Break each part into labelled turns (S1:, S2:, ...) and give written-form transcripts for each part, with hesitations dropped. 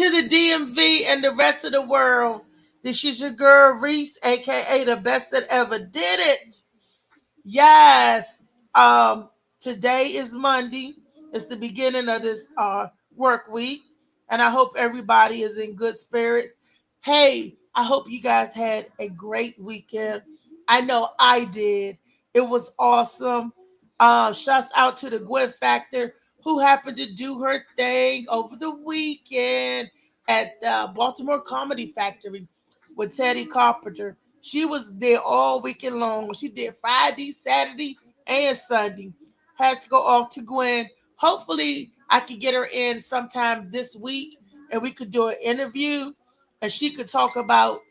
S1: to the DMV and the rest of the world. This is your girl Reese, aka the best that ever did it. Yes. Today is Monday. It's the beginning of this work week, and I hope everybody is in good spirits. Hey, I hope you guys had a great weekend. I know I did. It was awesome. Shouts out to the Gwen Factor who happened to do her thing over the weekend at the Baltimore Comedy Factory with Teddy Carpenter. She was there all weekend long. She did Friday, Saturday, and Sunday. Had to go off to Gwen. Hopefully, I could get her in sometime this week and we could do an interview and she could talk about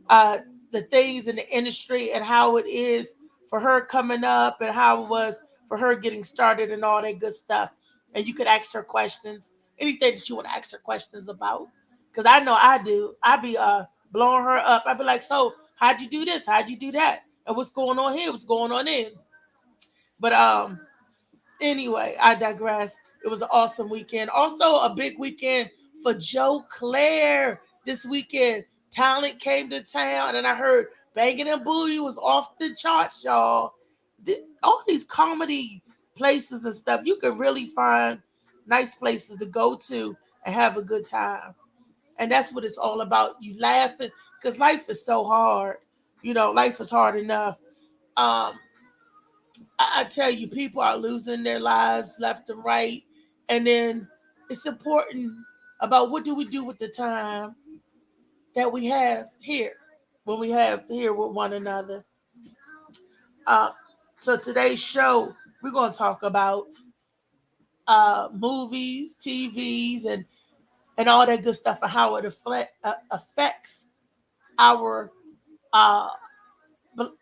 S1: uh, the things in the industry and how it is for her coming up and how it was for her getting started and all that good stuff. And you could ask her questions, anything that you want to ask her questions about. Because I know I do. I be blowing her up. I'd be like, so how'd you do this? How'd you do that? And what's going on here? What's going on in? But anyway, I digress. It was an awesome weekend. Also a big weekend for Joe Claire this weekend. Talent came to town and I heard Bangin' and Boogie was off the charts, y'all. All these comedy places and stuff, you could really find nice places to go to and have a good time. And that's what it's all about. You laughing because life is so hard. Life is hard enough. Um, I tell you, people are losing their lives left and right. And then it's important about what do we do with the time that we have here, when we have here with one another. Uh, so today's show, we're going to talk about movies, TVs, and all that good stuff and how it affects our uh,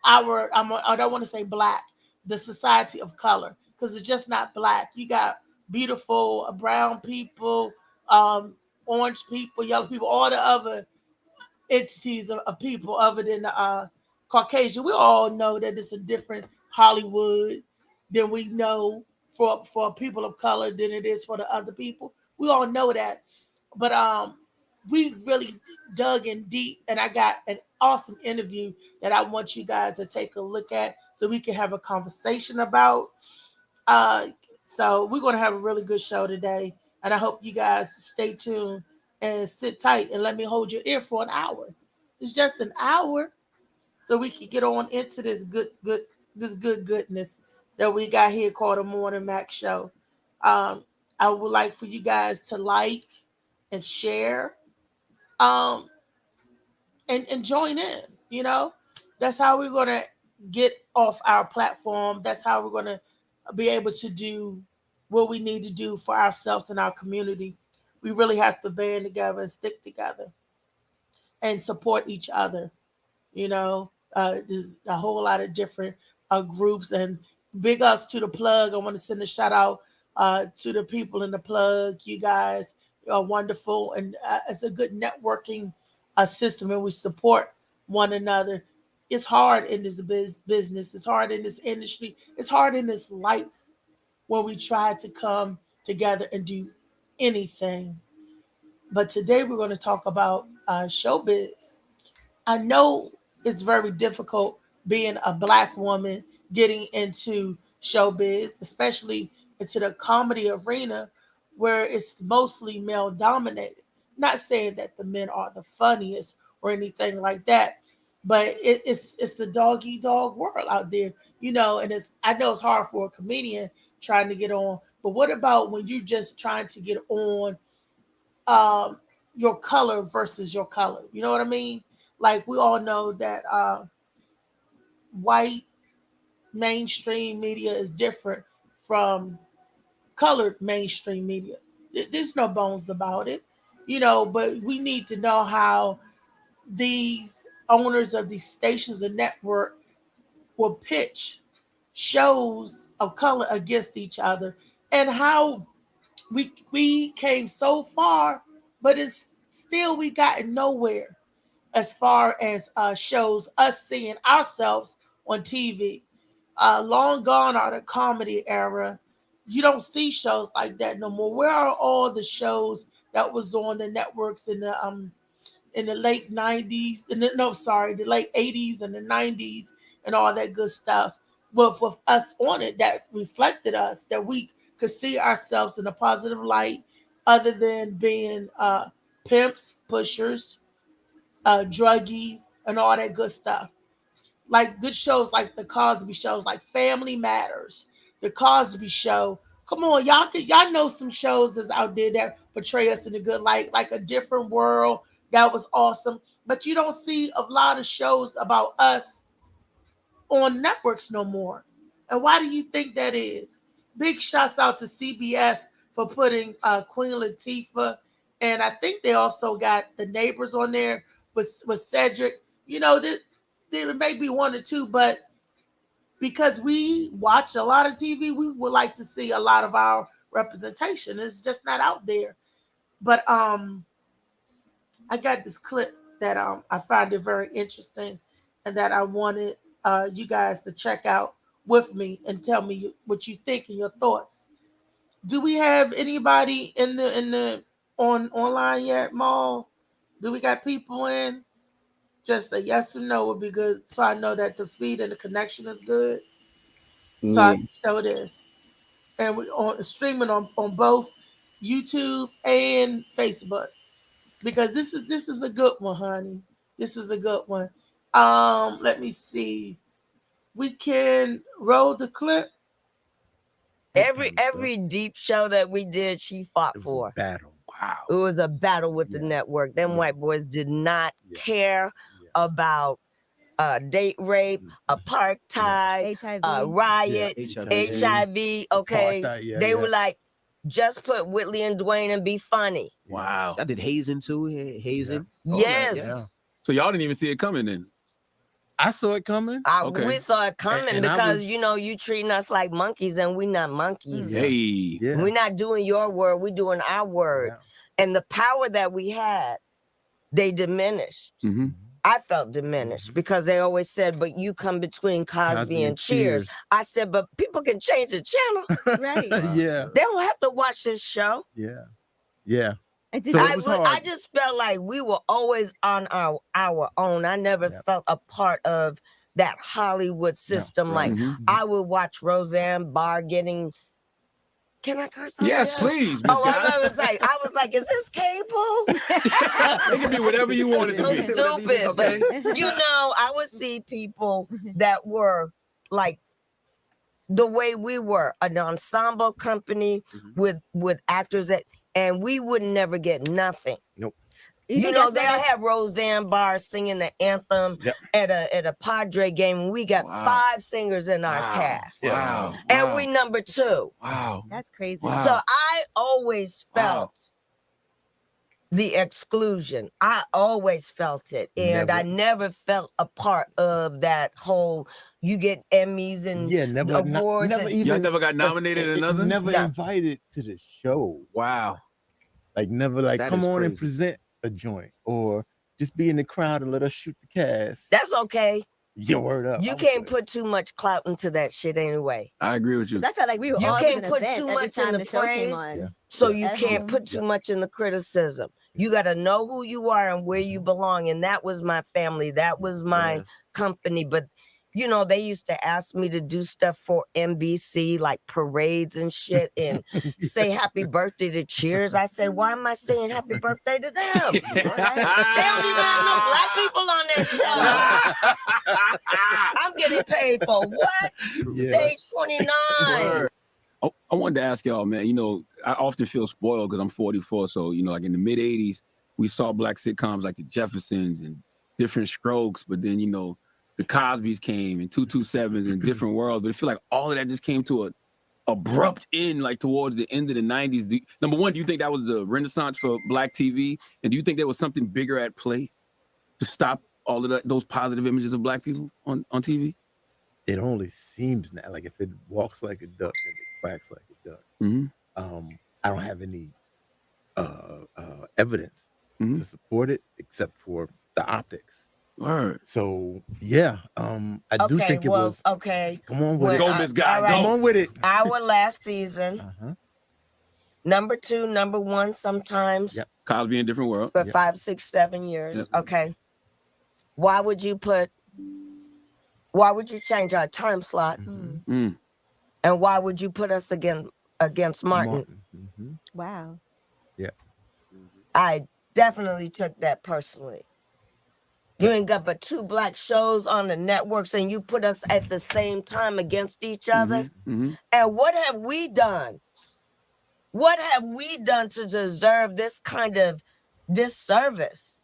S1: I don't want to say black, the society of color, because it's just not black. You got beautiful brown people, um, orange people, yellow people, all the other entities of people other than Caucasian. We all know that it's a different Hollywood than we know for people of color than it is for the other people. We all know that, but we really dug in deep, and I got an awesome interview that I want you guys to take a look at so we can have a conversation about. Uh, so we're going to have a really good show today, and I hope you guys stay tuned and sit tight and let me hold your ear for an hour. It's just an hour, so we can get on into this good goodness that we got here called the Morning Mac Show. Um, I would like for you guys to like and share, um, and join in. That's how we're gonna get off our platform. That's how we're gonna be able to do what we need to do for ourselves and our community. We really have to band together and stick together and support each other. There's a whole lot of different groups, and big ups to the plug. I want to send a shout out to the people in the plug. You guys are wonderful, and it's a good networking system, and we support one another. It's hard in this business. It's hard in this industry. It's hard in this life when we try to come together and do anything. But today we're going to talk about showbiz. I know it's very difficult being a black woman getting into showbiz, especially into the comedy arena where it's mostly male dominated. Not saying that the men are the funniest or anything like that, but it's the dog eat dog world out there, and I know it's hard for a comedian trying to get on, but what about when you're just trying to get on um, your color versus your color? You know what I mean? Like we all know that white mainstream media is different from colored mainstream media. There's no bones about it, but we need to know how these owners of these stations and network will pitch shows of color against each other, and how we came so far, but it's still we gotten nowhere as far as shows us seeing ourselves on TV. Long gone are the comedy era. You don't see shows like that no more. Where are all the shows that was on the networks in the late 90s, the late 80s and the 90s and all that good stuff with us on it that reflected us, that we could see ourselves in a positive light other than being pimps, pushers, druggies, and all that good stuff. Like good shows like the Cosby shows, like Family Matters, the Cosby Show. Come on, y'all know some shows that's out there that portray us in a good light, like A Different World. That was awesome. But you don't see a lot of shows about us on networks no more. And why do you think that is? Big shouts out to CBS for putting Queen Latifah, and I think they also got the neighbors on there with Cedric. You know, there may be one or two, but because we watch a lot of TV, we would like to see a lot of our representation. It's just not out there. But I got this clip that I find it very interesting, and that I wanted you guys to check out with me and tell me what you think and your thoughts. Do we have anybody in the online yet, Maul? Do we got people in? Just a yes or no would be good, so I know that the feed and the connection is good. So I can show this, and we on streaming on both YouTube and Facebook, because this is a good one, honey. This is a good one. Let me see. We can roll the clip.
S2: Every deep show that we did, she fought
S3: It was
S2: for.
S3: a battle. Wow.
S2: It was a battle with the
S3: Yeah.
S2: network. Them
S3: Yeah.
S2: white boys did not
S3: Yeah.
S2: care
S3: Yeah.
S2: about date rape, apartheid,
S4: HIV.
S2: riot,
S3: HIV.
S2: HIV. Okay,
S3: Apartheid, yeah,
S2: they
S3: yeah.
S2: were like, just put Whitley and Dwayne and be funny.
S5: Wow.
S6: I did hazing too. Hazing.
S2: Yes.
S3: Yeah.
S5: So y'all didn't even see it coming then.
S3: I saw it coming.
S5: Okay.
S2: We saw it coming
S3: And I
S2: because
S3: was-
S2: you treating us like monkeys, and we not monkeys.
S3: Yeah.
S5: Hey.
S3: Yeah.
S2: We're not doing your word, we're doing our word.
S3: Yeah.
S2: And the power that we had, they diminished.
S5: Mm-hmm.
S2: I felt diminished because they always said, but you come between Cosby and Cheers. I said, but people can change the channel.
S4: Right.
S3: Yeah.
S2: They don't have to watch this show.
S3: Yeah. Yeah.
S4: I did
S3: So
S4: that.
S3: it was
S2: I
S3: hard.
S2: just felt like we were always on our own. I never
S3: Yep.
S2: felt a part of that Hollywood system.
S3: right.
S2: Like
S5: Mhm.
S2: I would watch Roseanne Barr getting. Can I curse on
S5: Yes,
S2: this?
S5: please, Miss
S2: Oh,
S5: Guy.
S2: I was like, is this cable?
S5: It can be whatever you want it to
S2: So
S5: be.
S2: stupid.
S5: Okay.
S2: You know, I would see people that were like the way we were, an ensemble company with actors that, and we would never get nothing. You
S4: think
S2: know,
S4: that's
S2: they'll
S4: like
S2: have Roseanne Barr singing the anthem
S3: Yep.
S2: at a Padre game, and we got
S5: Wow.
S2: 5 singers in our cast,
S5: Wow.
S2: and
S5: Wow.
S2: we number 2.
S5: Wow.
S4: that's crazy.
S5: Wow.
S2: So I always
S5: Wow.
S2: felt the exclusion. I always felt it. And I never felt a part of that whole, you get Emmys and
S3: Yeah. Never.
S2: awards.
S3: Never
S2: and-
S3: even.
S5: Y'all never got nominated or nothing?
S3: Never
S2: No.
S3: invited to the show.
S6: Wow.
S3: Like never. Like
S6: That
S3: come
S6: is
S3: on and
S6: crazy.
S3: present a joint, or just be in the crowd and let us shoot the cast.
S2: That's okay.
S3: Your word up.
S2: You
S3: I was
S2: can't
S3: like,
S2: put too much clout into that shit anyway.
S5: I agree with you.
S4: 'Cause I felt like we were
S2: You
S4: all
S2: can't
S4: an
S2: put
S4: event
S2: too
S4: every
S2: much in
S4: time
S2: the
S4: the show came
S2: praise.
S4: on.
S3: Yeah.
S2: So
S3: Yeah.
S2: you
S4: At
S2: can't
S4: home.
S2: put too much in the criticism. You got to know who you are and where you belong. And that was my family. That was my
S6: Yeah.
S2: company. But, you know, they used to ask me to do stuff for NBC, like parades and shit, and say happy birthday to Cheers. I say, why am I saying happy birthday to them? They don't even have no black people on their show. I'm getting paid for what?
S3: Yeah.
S2: Stage 29.
S5: Word. I wanted to ask y'all, man. You know, I often feel spoiled because I'm 44. So, you know, like in the mid 80s, we saw black sitcoms like the Jeffersons and different strokes. But then, you know, the Cosbys came and 227s and different worlds. But I feel like all of that just came to a abrupt end, like towards the end of the 90s. Number one, do you think that was the renaissance for black TV? And do you think there was something bigger at play to stop all of those positive images of black people on TV?
S3: It only seems now like if it walks like a duck and it quacks like a duck.
S5: Mm-hmm.
S3: I don't have any evidence
S5: Mhm.
S3: to support it except for the optics.
S5: Word.
S3: So yeah, I do think it was.
S2: okay.
S3: Come on with
S2: Well,
S3: it.
S5: Go, Miss Guy.
S2: all right.
S3: Come
S5: Go.
S3: on with it.
S2: Our last season,
S3: Uh-huh.
S2: number 2, number 1 sometimes
S3: Yep.
S5: Cosby in a Different World.
S2: for
S3: Yep.
S2: 5, 6, 7 years.
S5: Yep.
S2: Okay. Why would you change our time slot?
S3: Mhm.
S5: Mm.
S2: And why would you put us against Martin?
S3: Mhm.
S4: Wow.
S2: I definitely took that personally. You ain't got but 2 black shows on the networks and you put us at the same time against each other.
S5: Mhm.
S2: And what have we done? What have we done to deserve this kind of disservice?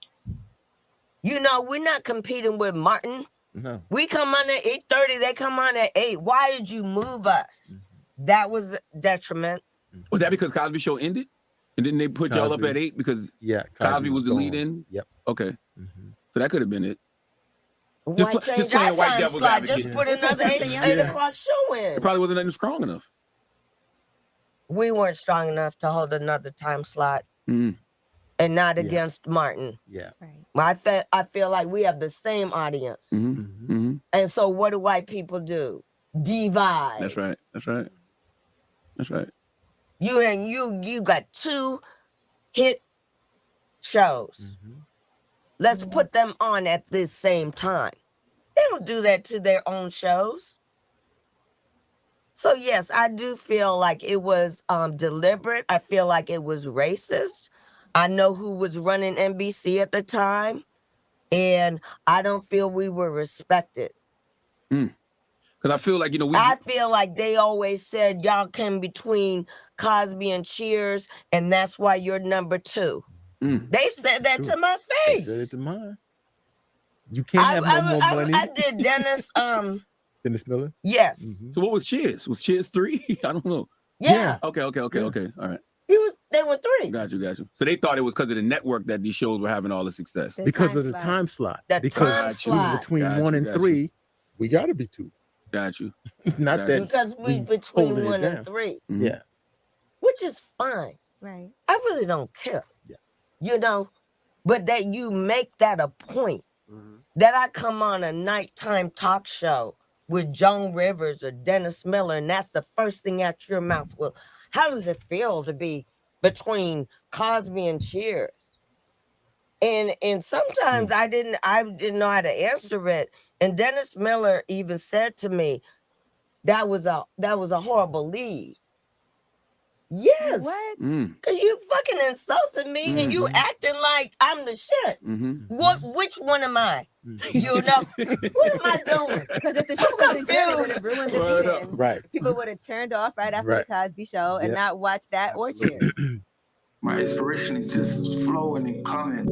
S2: You know, we're not competing with Martin.
S3: No.
S2: We come on at 8:30, they come on at 8. Why did you move us? That was a detriment.
S5: Was that because Cosby Show ended? And then they put y'all up
S3: Cosby.
S5: at 8 because
S3: Yeah.
S5: Cosby was the lead
S3: gone.
S5: in?
S3: Yep.
S5: Okay.
S3: Mhm.
S5: So that could have been it.
S2: Why
S5: Just
S2: change
S5: playing
S2: our
S5: white
S2: time
S5: devil's
S2: slot?
S5: advocate.
S2: Just put
S4: Yeah.
S2: another 8
S4: Yeah.
S2: o'clock show in.
S5: It probably wasn't even strong enough.
S2: We weren't strong enough to hold another time slot
S5: Mm.
S2: and not
S3: Yeah.
S2: against Martin.
S3: Yeah.
S4: Right.
S2: I feel like we have the same audience.
S5: Mhm.
S3: Mhm.
S5: Mhm.
S2: And so what do white people do? Divide.
S5: That's right. That's right. That's right.
S2: You got 2 hit shows.
S3: Mhm.
S2: Let's put them on at the same time. They don't do that to their own shows. So yes, I do feel like it was deliberate. I feel like it was racist. I know who was running NBC at the time, and I don't feel we were respected.
S5: Because I feel like,
S2: I feel like they always said y'all came between Cosby and Cheers, and that's why you're number 2.
S5: Mm.
S2: They said that
S3: Sure.
S2: to my
S3: They
S2: face.
S3: said it to mine. You can't have no more money.
S2: I did Dennis.
S3: Dennis Miller.
S2: Yes.
S3: Mhm.
S5: So what was Cheers? Was Cheers 3? I don't know.
S2: Yeah.
S5: Okay.
S3: Yeah.
S5: Okay. All right.
S2: They were 3.
S5: Got you. So they thought it was because of the network that these shows were having all the success.
S4: The
S3: Because
S4: time
S3: of the
S4: slot.
S3: time slot.
S2: The
S3: Because
S2: time
S5: Got you.
S2: slot.
S3: between
S5: Got
S3: 1
S5: you,
S3: and
S5: got you.
S3: 3, we gotta be 2.
S5: Got you.
S3: Not
S5: Got
S3: that.
S2: Because we
S3: we
S2: between
S3: holding it
S2: 1
S3: down.
S2: and 3,
S5: Mhm.
S3: Yeah.
S2: which is fine.
S4: Right.
S2: I really don't care.
S3: Yeah.
S2: You know, but that you make that a point
S6: Mhm.
S2: that I come on a nighttime talk show with Joan Rivers or Dennis Miller, and that's the first thing out your mouth. Well, how does it feel to be between Cosby and Cheers? And sometimes I didn't know how to answer it. And Dennis Miller even said to me, that was a horrible lead. Yes.
S4: What?
S5: Mm.
S2: Cause you fucking insulted me and you
S5: Mhm.
S2: acting like I'm the shit.
S5: Mm-hmm.
S2: Which one am I?
S3: Mhm.
S2: You know, what am I doing?
S4: Because if the show wasn't good, it would have ruined the
S5: Word up.
S4: meeting.
S3: Right.
S4: People would have turned off right after
S3: Right.
S4: the Cosby Show and
S3: Yep.
S4: not watched that or
S6: Absolutely.
S4: Cheers.
S7: My inspiration is just flowing and coming.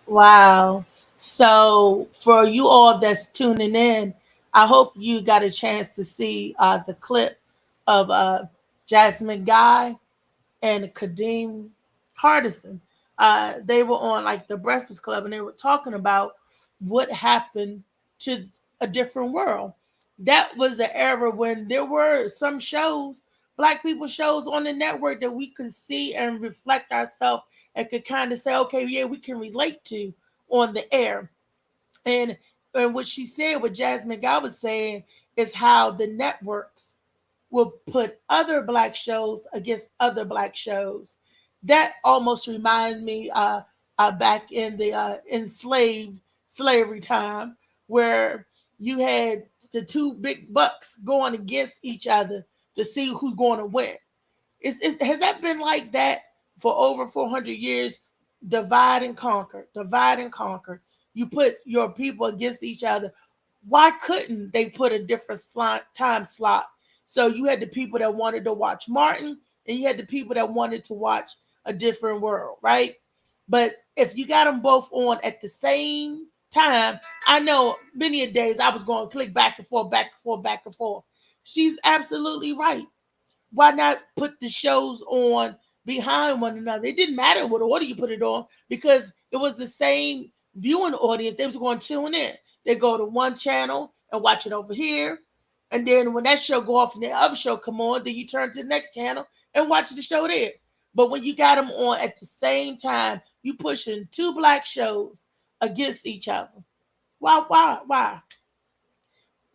S1: Wow. So for you all that's tuning in, I hope you got a chance to see the clip of Jasmine Guy and Kadeem Hardison. They were on like the Breakfast Club and they were talking about what happened to A Different World. That was an era when there were some shows, black people shows on the network that we could see and reflect ourselves and could kind of say, okay, yeah, we can relate to on the air. And what she said, what Jasmine Guy was saying, is how the networks will put other black shows against other black shows. That almost reminds me back in the enslaved slavery time, where you had the two big bucks going against each other to see who's going to win. Has that been like that for over 400 years? Divide and conquer, divide and conquer. You put your people against each other. Why couldn't they put a different time slot? So you had the people that wanted to watch Martin, and you had the people that wanted to watch A Different World, right? But if you got them both on at the same time, I know many a days I was going to click back and forth, back and forth, back and forth. She's absolutely right. Why not put the shows on behind one another? It didn't matter what order you put it on because it was the same viewing audience. They was going to tune in. They go to one channel and watch it over here. And then when that show go off and the other show come on, then you turn to the next channel and watch the show there. But when you got them on at the same time, you pushing two black shows against each other. Why?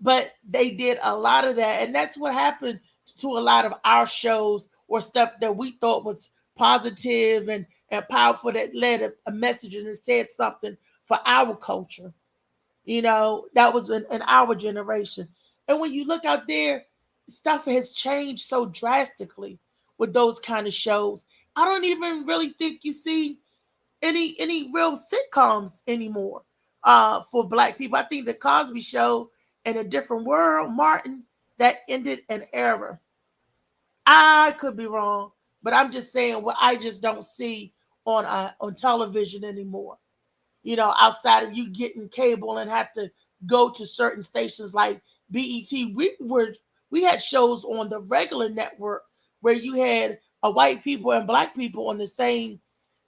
S1: But they did a lot of that. And that's what happened to a lot of our shows or stuff that we thought was positive and powerful, that led a message and said something for our culture. You know, that was in our generation. And when you look out there, stuff has changed so drastically with those kind of shows. I don't even really think you see any real sitcoms anymore for black people. I think the Cosby Show and A Different World, Martin, that ended an era. I could be wrong, but I'm just saying what I just don't see on television anymore. You know, outside of you getting cable and have to go to certain stations like BET, we had shows on the regular network where you had a white people and black people on the same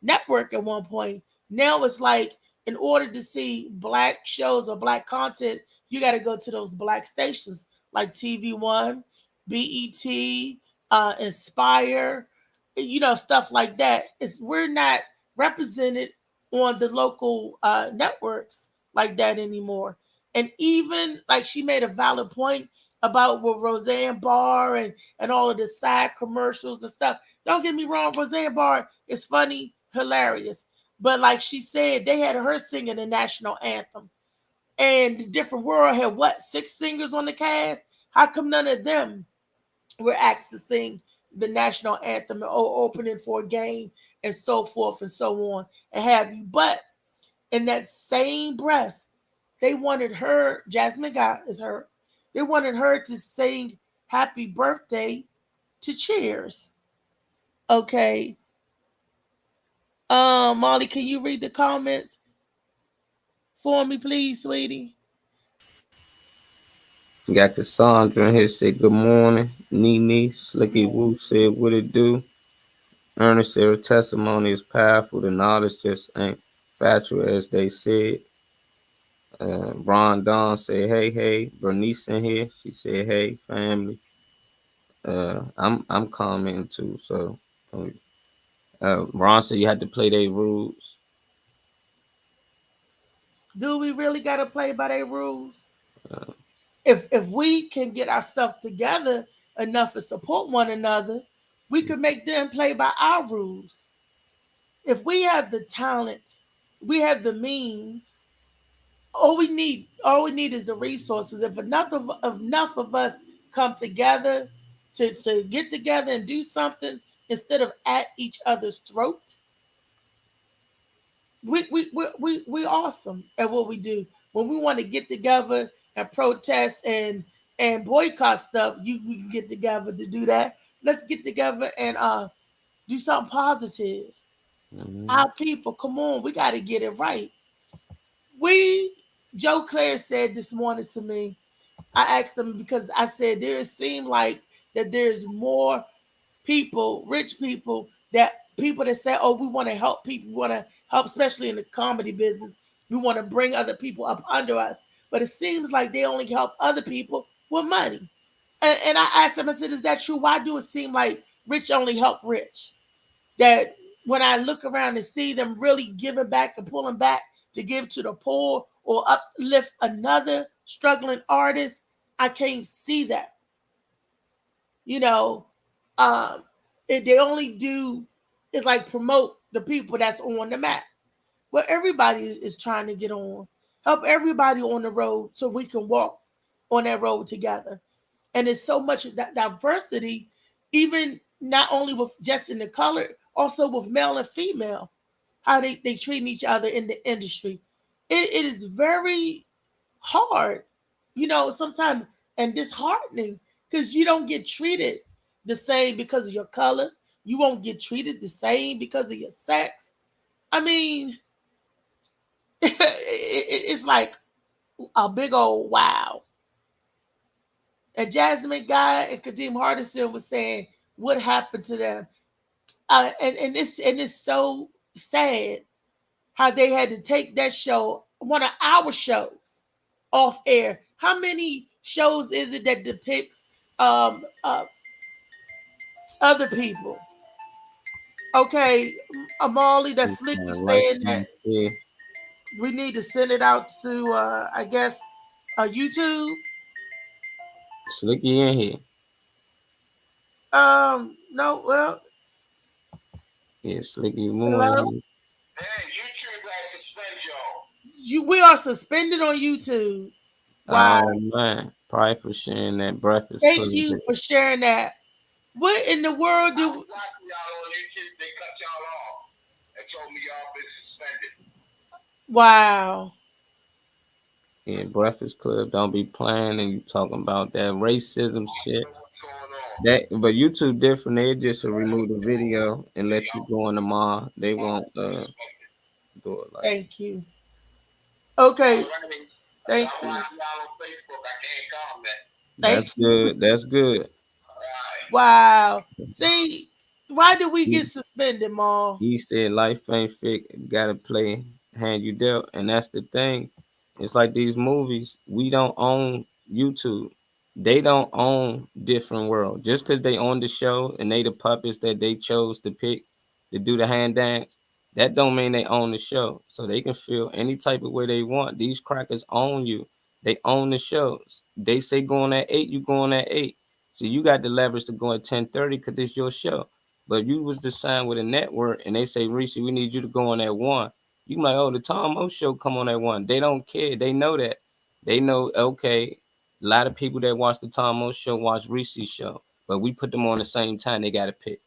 S1: network at one point. Now it's like in order to see black shows or black content, you got to go to those black stations like TV One, BET, Inspire, you know, stuff like that. We're not represented on the local networks like that anymore. And even like she made a valid point about with Roseanne Barr and all of the side commercials and stuff. Don't get me wrong, Roseanne Barr is funny, hilarious. But like she said, they had her singing the national anthem. And The Different World had what, 6 singers on the cast? How come none of them were asked to sing the national anthem or opening for a game and so forth and so on and have you? But in that same breath, they wanted her, Jasmine Guy is her, they wanted her to sing happy birthday to Cheers. Okay. Molly, can you read the comments for me, please, sweetie?
S8: Got Cassandra in here said good morning. Nene Slicky Woo said what it do. Ernest said her testimony is powerful. The knowledge just ain't factual as they said. Ron Don said hey. Bernice in here. She said hey family. I'm commenting too. So Ron said you had to play their rules.
S1: Do we really gotta play by their rules? If we can get ourselves together enough to support one another, we could make them play by our rules. If we have the talent, we have the means. All we need is the resources. If enough of us come together to get together and do something instead of at each other's throat, we awesome at what we do. When we want to get together and protest and boycott stuff, we can get together to do that. Let's get together and do something positive.
S8: Mm-hmm.
S1: Our people, come on, we got to get it right. Joe Claire said this morning to me, I asked him because I said there seemed like that there's more people, rich people, that say, oh, we want to help people, we want to help, especially in the comedy business. We want to bring other people up under us. But it seems like they only help other people with money. And I asked him, I said, is that true? Why do it seem like rich only help rich? That when I look around and see them really giving back and pulling back to give to the poor or uplift another struggling artist, I can't see that. You know, they only do is like promote the people that's on the map. Well, everybody is trying to get on. Help everybody on the road so we can walk on that road together. And it's so much diversity, even not only with just in the color, also with male and female, how they treat each other in the industry. It is very hard, sometimes, and disheartening because you don't get treated the same because of your color. You won't get treated the same because of your sex. I mean, it's like a big old wow. And Jasmine Guy and Kadeem Hardison was saying what happened to them, and it's so sad how they had to take that show, one of our shows, off air. How many shows is it that depicts um uh, other people? Okay, Amali, that Slick is
S8: Like
S1: saying that
S8: yeah,
S1: we need to send it out to I guess YouTube.
S8: Slicky in here.
S1: No, well,
S8: Yeah, Slicky more
S1: hello.
S8: in here.
S7: Hey, YouTube got suspend y'all.
S1: We are suspended on YouTube. Wow.
S8: Oh man, probably for sharing that breakfast
S1: Thank
S8: club.
S1: you for sharing that. What in the world
S7: I
S1: do?
S7: was watching y'all on YouTube. They cut y'all off and told me y'all been suspended.
S1: Wow.
S8: Yeah, Breakfast Club don't be playing and you talking about that racism shit.
S7: What's going on?
S8: But YouTube different. They just remove the video and let you go on the mall. They won't do it like.
S1: Thank you. Okay.
S7: Alrighty.
S1: Thank
S7: I'm
S1: you.
S7: watching y'all on Facebook. I can't comment.
S1: Thank
S8: That's
S1: you.
S8: good. That's good.
S7: Alright.
S1: Wow. See, why did we get suspended, Ma?
S8: He said life ain't fake, gotta play hand you dealt. And that's the thing. It's like these movies, we don't own YouTube. They don't own Different World. Just because they own the show and they the puppets that they chose to pick to do the hand dance, that don't mean they own the show. So they can feel any type of way they want. These crackers own you. They own the shows. They say going at 8, you going at 8. So you got the leverage to go at 10:30 because it's your show. But if you was to sign with a network and they say, Reese, we need you to go on at 1. You can be like, oh, the Tom O show come on at 1. They don't care. They know that. They know, okay, a lot of people that watch the Tom O show watch Reese's show. But we put them on the same time, they got to pick.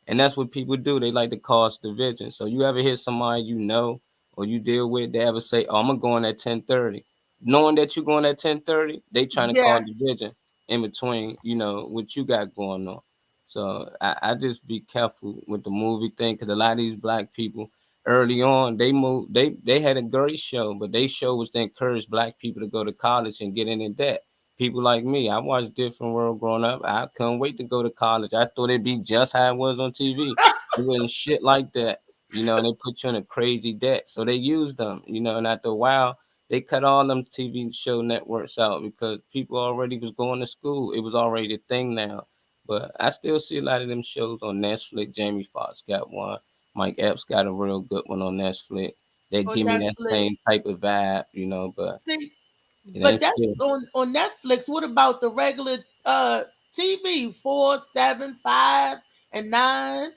S8: And that's what people do. They like to cause division. So you ever hear somebody you know or you deal with, they ever say, oh, I'm going to go on at 10:30. Knowing that you're going at 10:30, they trying to cause
S1: Yes.
S8: division in between, what you got going on. So I just be careful with the movie thing because a lot of these black people early on they moved they had a great show, but their show was to encourage black people to go to college and get in debt. People like me, I watched Different World growing up. I couldn't wait to go to college. I thought it'd be just how it was on TV. It wasn't shit like that, and they put you in a crazy debt. So they used them, and after a while they cut all them TV show networks out because people already was going to school. It was already a thing now. But I still see a lot of them shows on Netflix. Jamie Foxx got one. Mike Epps got a real good one on Netflix. They
S1: On
S8: give me that
S1: Netflix.
S8: same type of vibe, but
S1: See,
S8: it
S1: but
S8: ain't
S1: that's
S8: still.
S1: on Netflix. What about the regular TV? 4, 7, 5, and 9.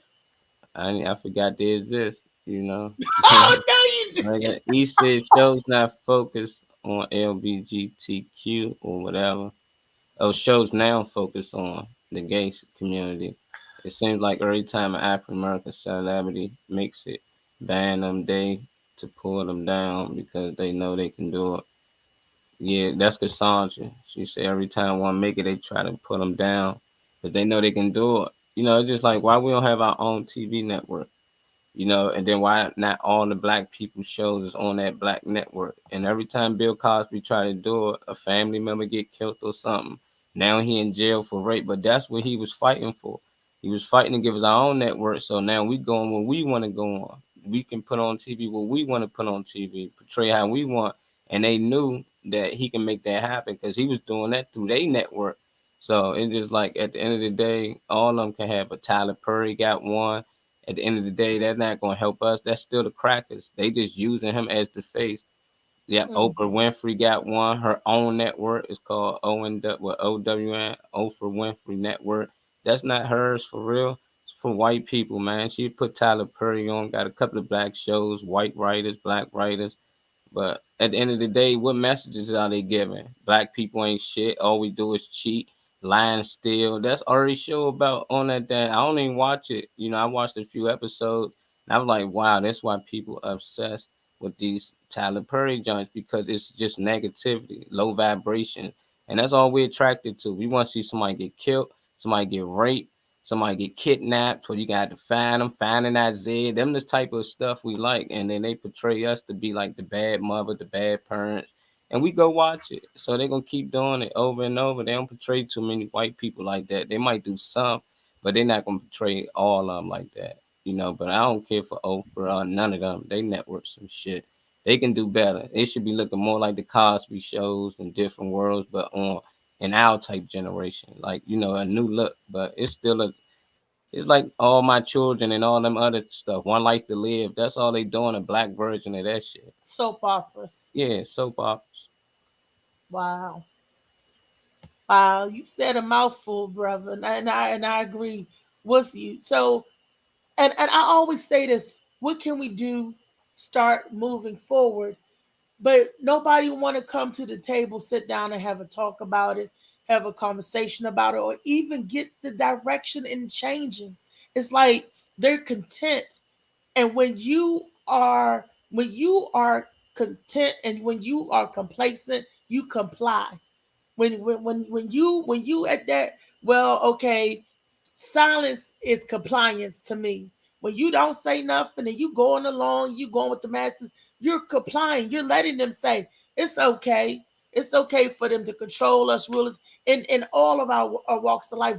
S8: I forgot they exist.
S1: Oh no, you did.
S8: Like he said, shows not focused on LBGTQ or whatever. Oh, shows now focus on the gay community. It seems like every time an African American celebrity makes it, ban them, they to pull them down because they know they can do it. Yeah, that's Cassandra. She said every time one make it, they try to put them down, but they know they can do it. It's just like why we don't have our own TV network, and then why not all the black people shows is on that black network? And every time Bill Cosby try to do it, a family member get killed or something. Now he in jail for rape, but that's what he was fighting for. He was fighting to give us our own network. So now we going when we want to go on. We can put on TV what we want to put on TV, portray how we want. And they knew that he can make that happen because he was doing that through their network. So it's just like at the end of the day, all of them can have. But Tyler Perry got one. At the end of the day, that's not going to help us. That's still the crackers. They just using him as the face. Yeah,
S1: Mm.
S8: Oprah Winfrey got one. Her own network is called OWN, Oprah Winfrey Network. That's not hers for real. It's for white people, man. She put Tyler Perry on, got a couple of black shows, white writers, black writers. But at the end of the day, what messages are they giving? Black people ain't shit. All we do is cheat, lie, and steal. That's already show about on that. That I don't even watch it. You know, I watched a few episodes, and I'm like, wow, that's why people are obsessed with these Tyler Perry joints because it's just negativity, low vibration, and that's all we're attracted to. We want to see somebody get killed, somebody get raped, somebody get kidnapped, so you got to find them, finding that Z. Them the type of stuff we like, and then they portray us to be like the bad mother, the bad parents, and we go watch it. So they're gonna keep doing it over and over. They don't portray too many white people like that. They might do some, but they're not gonna portray all of them like that, you know. But I don't care for Oprah or none of them. They network some shit. They can do better. It should be looking more like the Cosby shows and different worlds, but on in our type generation, like you know, a new look. But it's still a it's like all my children and all them other stuff. One Life to Live. That's all they doing, a black version of that shit.
S1: Soap operas.
S8: Yeah, soap operas.
S1: Wow. Wow, you said a mouthful, brother, and I agree with you. So, and I always say this: what can we do? Start moving forward, but nobody want to come to the table, sit down, and have a talk about it, have a conversation about it, or even get the direction in changing. It's like they're content, and when you are content and when you are complacent, you comply. When you at that, well, okay, silence is compliance to me. When you don't say nothing and you going along, you going with the masses, you're complying. You're letting them say it's okay. It's okay for them to control us, rulers in all of our walks of life.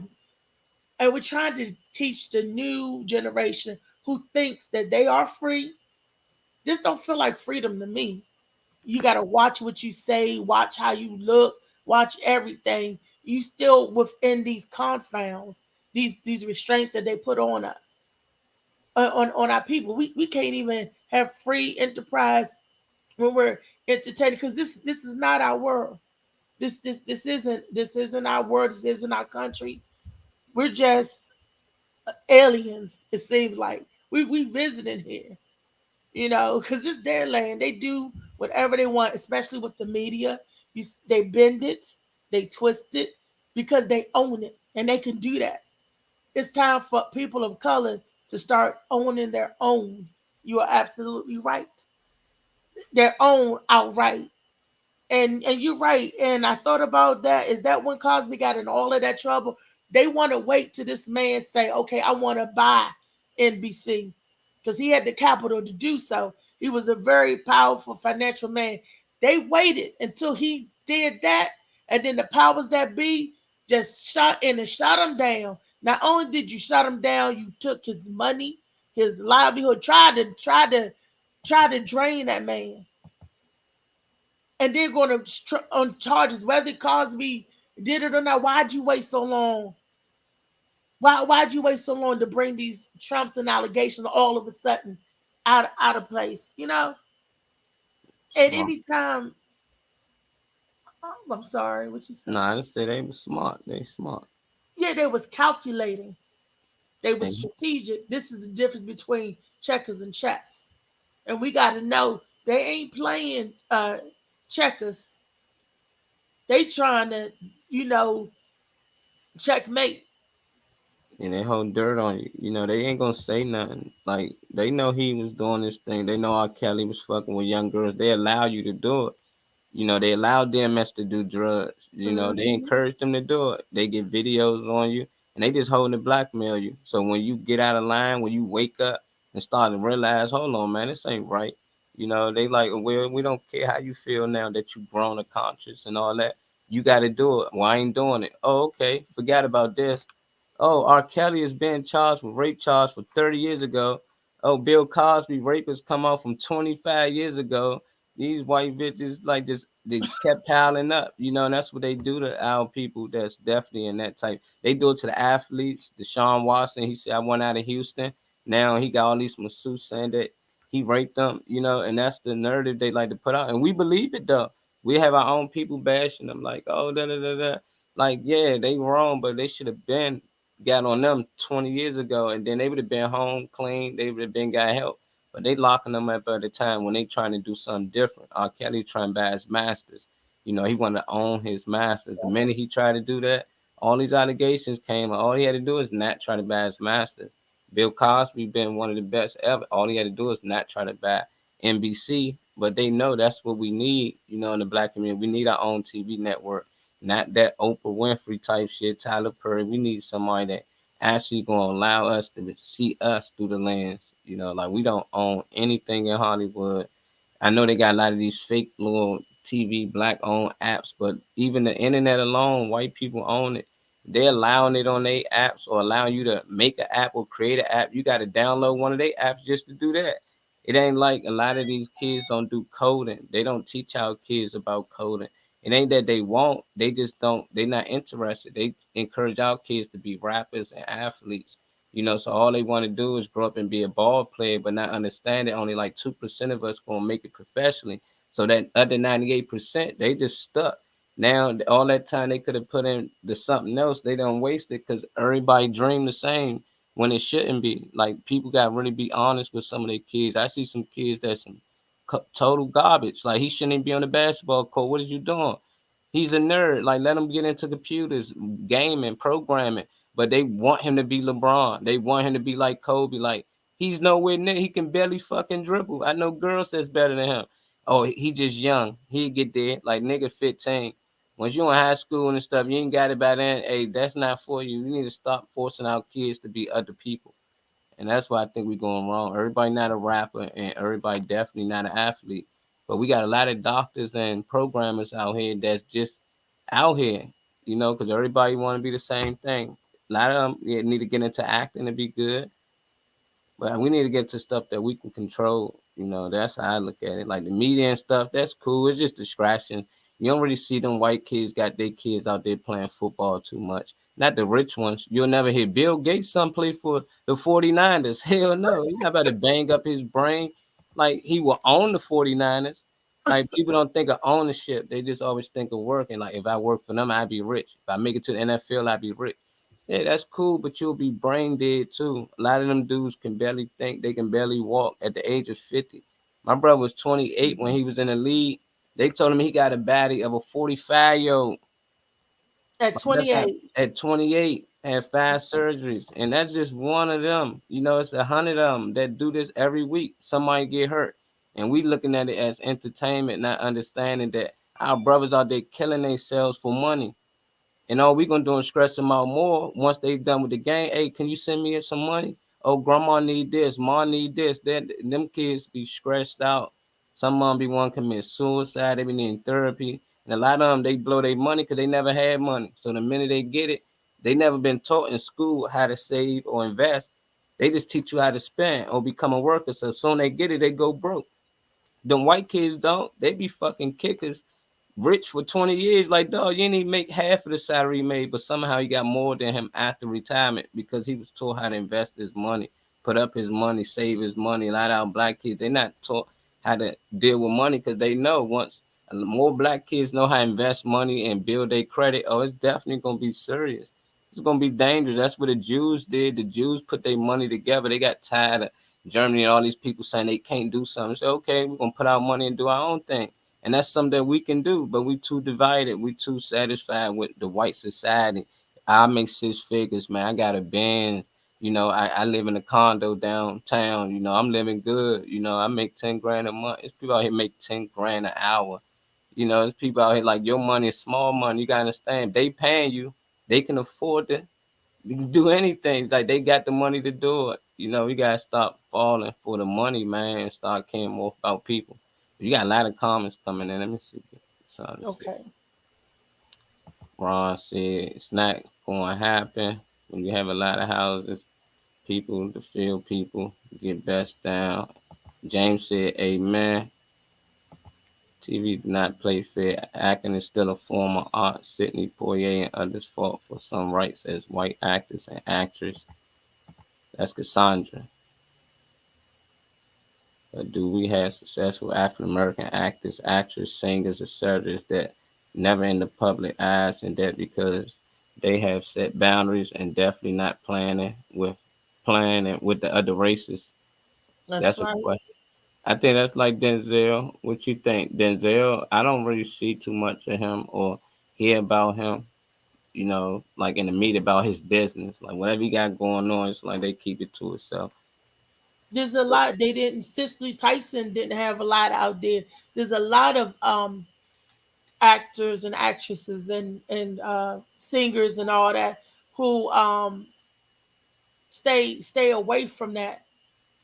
S1: And we're trying to teach the new generation who thinks that they are free. This don't feel like freedom to me. You got to watch what you say, watch how you look, watch everything. You still within these confounds, these restraints that they put on us, on our people. We can't even have free enterprise when we're entertaining because this is not our world. This isn't our world. This isn't our country. We're just aliens. It seems like we visiting here, because it's their land. They do whatever they want, especially with the media. They bend it, they twist it because they own it, and they can do that. It's time for people of color to start owning their own. You are absolutely right. Their own outright. And you're right. And I thought about that. Is that when Cosby got in all of that trouble? They want to wait till this man say, okay, I want to buy NBC because he had the capital to do so. He was a very powerful financial man. They waited until he did that, and then the powers that be just shot in and shot him down. Not only did you shut him down, you took his money, his livelihood, tried to drain that man, and they're going to on charges whether Cosby did it or not. Why'd you wait so long? Why'd you wait so long to bring these Trumps and allegations all of a sudden out of place? At any time. Oh, I'm sorry, what you said?
S8: Nah, I just say they was smart. They smart.
S1: Yeah, they was calculating. They was strategic. This is the difference between checkers and chess. And we got to know they ain't playing checkers. They trying to, checkmate.
S8: And they hold dirt on you. You know, they ain't gonna say nothing. Like they know he was doing this thing. They know R. Kelly was fucking with young girls. They allow you to do it. You know, they allow DMS to do drugs. You know, they encourage them to do it. They get videos on you and they just hold and blackmail you. So when you get out of line, when you wake up and start to realize, hold on, man, this ain't right. You know, they like, well, we don't care how you feel now that you've grown a conscience and all that. You got to do it. Well, I ain't doing it. Oh, okay. Forgot about this. Oh, R. Kelly is being charged with rape charge for 30 years ago. Oh, Bill Cosby rapists come out from 25 years ago. These white bitches like this, they just kept piling up, and that's what they do to our people. That's definitely in that type. They do it to the athletes. Deshaun Watson, he said, I went out of Houston. Now he got all these masseuses saying that he raped them, and that's the narrative they like to put out. And we believe it though. We have our own people bashing them like, oh, da da da da. Like, yeah, they wrong, but they should have been got on them 20 years ago, and then they would have been home clean. They would have been got help. But they locking them up at the time when they trying to do something different. R. Kelly trying to buy his masters. You know, he wanted to own his masters. The minute he tried to do that, all these allegations came. All he had to do is not try to buy his masters. Bill Cosby been one of the best ever. All he had to do is not try to buy NBC. But they know that's what we need, you know, in the black community. We need our own TV network, not that Oprah Winfrey type shit, Tyler Perry. We need somebody that actually gonna allow us to see us through the lens. You know, like we don't own anything in Hollywood. I know they got a lot of these fake little TV black owned apps, but even the internet alone, white people own it. They're allowing it on their apps or allowing you to make an app or create an app. You got to download one of their apps just to do that. It ain't like a lot of these kids don't do coding. They don't teach our kids about coding. It ain't that they won't. They just don't. They're not interested. They encourage our kids to be rappers and athletes. You know, so all they want to do is grow up and be a ball player, but not understand that only like 2% of us gonna make it professionally. So that other 98%, they just stuck. Now all that time they could have put in to something else, they don't waste it because everybody dream the same when it shouldn't be. Like people got to really be honest with some of their kids. I see some kids that's some total garbage. Like he shouldn't even be on the basketball court. What is you doing? He's a nerd. Like let him get into computers, gaming, programming. But they want him to be LeBron. They want him to be like Kobe. Like he's nowhere near. He can barely fucking dribble. I know girls that's better than him. Oh, he just young. He'll get there. Like nigga 15. Once you in high school and stuff, you ain't got it by then. Hey, that's not for you. You need to stop forcing our kids to be other people. And that's why I think we're going wrong. Everybody not a rapper and everybody definitely not an athlete. But we got a lot of doctors and programmers out here that's just out here, you know, because everybody want to be the same thing. A lot of them need to get into acting to be good. But we need to get to stuff that we can control. You know, that's how I look at it. Like the media and stuff, that's cool. It's just distraction. You don't really see them white kids got their kids out there playing football too much. Not the rich ones. You'll never hear Bill Gates son play for the 49ers. Hell no. He's not about to bang up his brain. Like he will own the 49ers. Like people don't think of ownership. They just always think of working. Like if I work for them, I'd be rich. If I make it to the NFL, I'd be rich. Yeah, that's cool, but you'll be brain dead too. A lot of them dudes can barely think, they can barely walk at the age of 50. My brother was 28 when he was in the league. They told him he got a body of a 45-year-old.
S1: At 28.
S8: At 28, had 5 surgeries. And that's just one of them. You know, it's 100 of them that do this every week. Somebody get hurt. And we looking at it as entertainment, not understanding that our brothers out there killing themselves for money. And all we gonna do is stress them out more once they done with the game. Hey, can you send me some money? Oh, grandma need this, mom need this. Then them kids be stressed out. Some of them be want to commit suicide. They be needing therapy, and a lot of them they blow their money because they never had money. So the minute they get it, they never been taught in school how to save or invest. They just teach you how to spend or become a worker. So soon they get it, they go broke. Them white kids don't. They be fucking kickers rich for 20 years. Like, dog, you didn't even make half of the salary he made, but somehow he got more than him after retirement because he was taught how to invest his money, put up his money, save his money. A lot of our black kids, they're not taught how to deal with money because they know once more black kids know how to invest money and build their credit, oh, it's definitely going to be serious. It's going to be dangerous. That's what the Jews did. The Jews put their money together. They got tired of Germany and all these people saying they can't do something. So, okay, we're going to put our money and do our own thing. And that's something that we can do, but we too divided. We too satisfied with the white society. I make 6 figures, man. I got a band. You know, I live in a condo downtown. You know, I'm living good. You know, I make 10 grand a month. It's people out here make 10 grand an hour. You know, there's people out here like your money is small money. You got to understand. They paying you. They can afford to do anything. Like they got the money to do it. You know, we got to stop falling for the money, man, and start caring more about people. You got a lot of comments coming in. Let me see.
S1: Okay.
S8: Ron said it's not going to happen when you have a lot of houses. People to feel people get best down. James said, "Amen." TV do not play fair. Acting is still a form of art. Sidney Poitier and others fought for some rights as white actors and actresses. That's Cassandra. But do we have successful African American actors, actors, singers, etc. that never in the public eyes, and that because they have set boundaries and definitely not planning with the other races.
S1: That's
S8: That's a
S1: right.
S8: question. I think that's like Denzel. What you think, Denzel? I don't really see too much of him or hear about him. Like in the media about his business. Like whatever he got going on, it's like they keep it to itself.
S1: There's a lot they didn't. Cicely Tyson didn't have a lot out there. There's a lot of actors and actresses and singers and all that who stay away from that.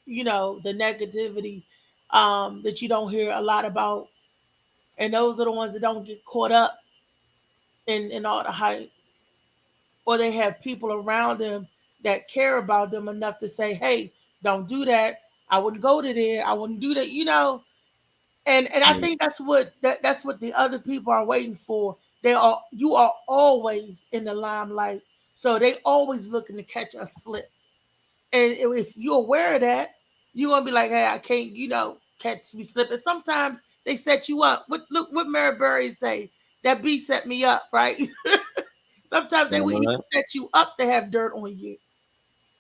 S1: The negativity that you don't hear a lot about, and those are the ones that don't get caught up in all the hype, or they have people around them that care about them enough to say, "Hey, don't do that. I wouldn't go to there. I wouldn't do that." And I
S8: Yeah.
S1: think that's what the other people are waiting for. You are always in the limelight, so they always looking to catch a slip. And if you're aware of that, you're gonna be like, "Hey, I can't, catch me slipping." Sometimes they set you up. Look what Mary Berry say. That bee set me up, right? Sometimes they will even
S8: Alright.
S1: set you up to have dirt on you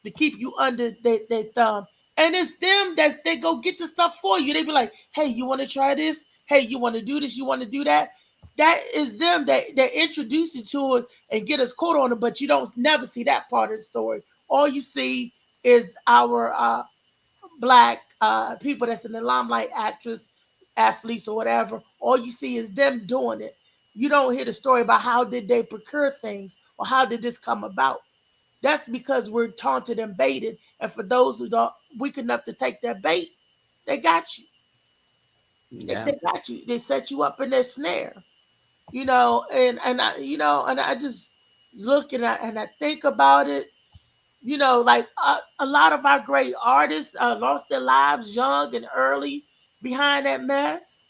S1: to keep you under their thumb. And it's them that they go get the stuff for you. They be like, "Hey, you want to try this? Hey, you want to do this? You want to do that?" That is them that introduce you to it and get us caught on it. But you don't never see that part of the story. All you see is our black people that's in the limelight, actress, athletes, or whatever. All you see is them doing it. You don't hear the story about how did they procure things or how did this come about. That's because we're taunted and baited. And for those who don't weak enough to take that bait, they got you.
S8: Yeah.
S1: They got you. They set you up in their snare. And I just look and I think about it. Like a lot of our great artists lost their lives young and early behind that mess.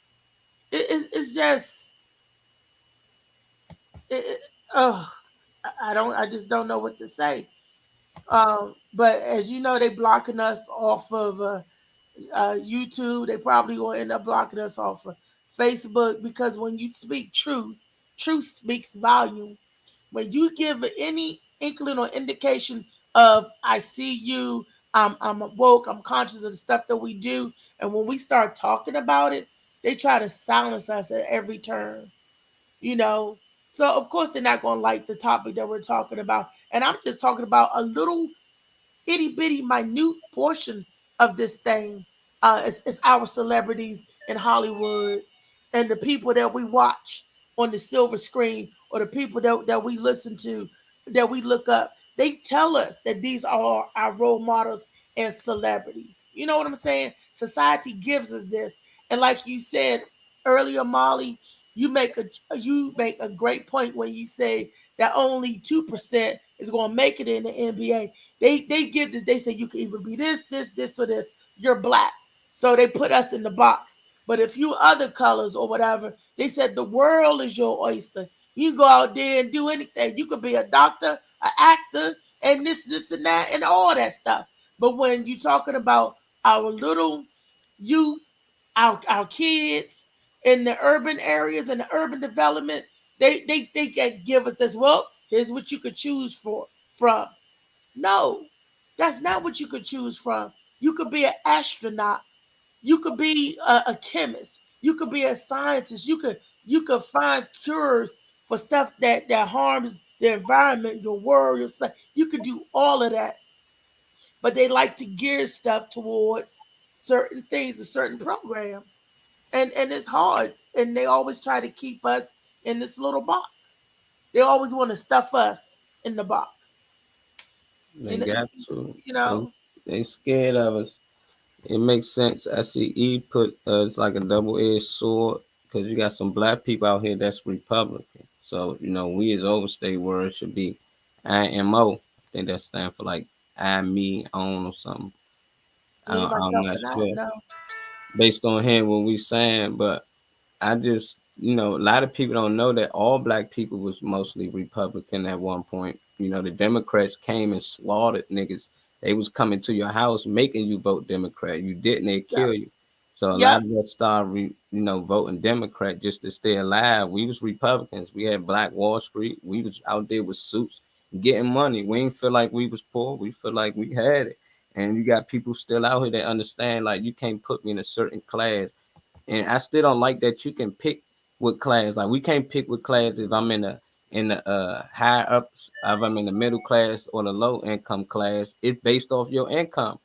S1: It's just, it, oh, I just don't know what to say. But as you know, they blocking us off of YouTube. They probably will end up blocking us off of Facebook because when you speak truth, truth speaks volume. When you give any inkling or indication of I see you, I'm woke, I'm conscious of the stuff that we do, and when we start talking about it, they try to silence us at every turn. You know, so of course they're not going to like the topic that we're talking about, and I'm just talking about a little itty bitty minute portion of this thing. It's our celebrities in Hollywood and the people that we watch on the silver screen or the people that we listen to, that we look up. They tell us that these are our role models and celebrities. You know what I'm saying? Society gives us this. And like you said earlier, Molly, you make a great point when you say that only 2% is going to make it in the NBA. They say you can either be this, or this. You're black. So they put us in the box. But if you other colors or whatever, they said the world is your oyster. You can go out there and do anything. You could be a doctor, an actor, and this and that, and all that stuff. But when you're talking about our little youth, our kids in the urban areas and the urban development, they can give us this. Well, here's what you could choose from. No, that's not what you could choose from. You could be an astronaut. You could be a chemist. You could be a scientist. You could find cures for stuff that harms the environment, your world, yourself. You could do all of that. But they like to gear stuff towards certain things and certain programs. And it's hard. And they always try to keep us in this little box. They always want to stuff us in the box.
S8: They
S1: You know,
S8: got to.
S1: you
S8: They,
S1: know
S8: they scared of us. It makes sense. I see E put it's like a double-edged sword because you got some black people out here that's Republican. So we as overstate words should be IMO. I think that stands for like I, me, own or something.
S1: me,
S8: I'm
S1: myself,
S8: not
S1: and I.
S8: sure
S1: No.
S8: based on hearing what we saying, but I just a lot of people don't know that all black people was mostly Republican at one point. The Democrats came and slaughtered niggas. They was coming to your house making you vote Democrat. You didn't, they
S1: Yeah.
S8: kill you. So a lot
S1: Yep.
S8: of us started, voting Democrat just to stay alive. We was Republicans. We had Black Wall Street. We was out there with suits, getting money. We didn't feel like we was poor. We feel like we had it. And you got people still out here that understand like you can't put me in a certain class. And I still don't like that you can pick what class. Like we can't pick what class if I'm in the higher ups, if I'm in the middle class or the low income class. It's based off your income.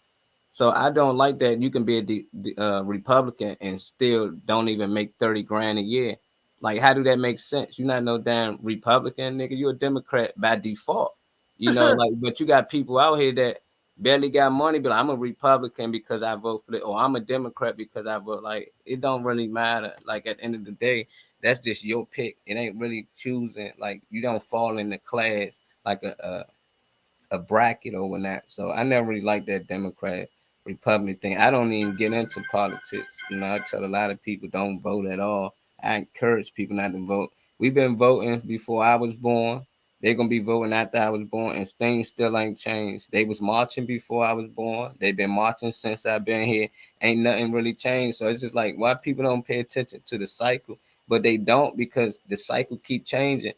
S8: So I don't like that you can be a Republican and still don't even make 30 grand a year. Like, how do that make sense? You're not no damn Republican, nigga. You're a Democrat by default. Like, but you got people out here that barely got money, but I'm a Republican because I vote for it, or I'm a Democrat because I vote. Like, it don't really matter. Like, at the end of the day, that's just your pick. It ain't really choosing. Like, you don't fall in the class like a bracket or whatnot. So I never really liked that Democrat Republican thing. I don't even get into politics. I tell a lot of people don't vote at all. I encourage people not to vote. We've been voting before I was born. They're gonna be voting after I was born, and things still ain't changed. They was marching before I was born. They've been marching since I've been here. Ain't nothing really changed. So it's just like why people don't pay attention to the cycle, but they don't because the cycle keep changing.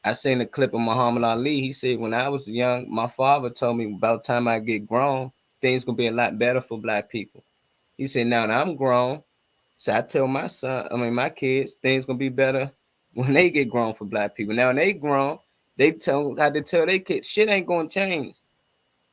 S8: I seen a clip of Muhammad Ali. He said, when I was young, my father told me about time I get grown, things gonna be a lot better for black people. He said, now that I'm grown, so I tell my kids, things gonna be better when they get grown for black people. Now when they grown, had to tell their kids, shit ain't gonna change.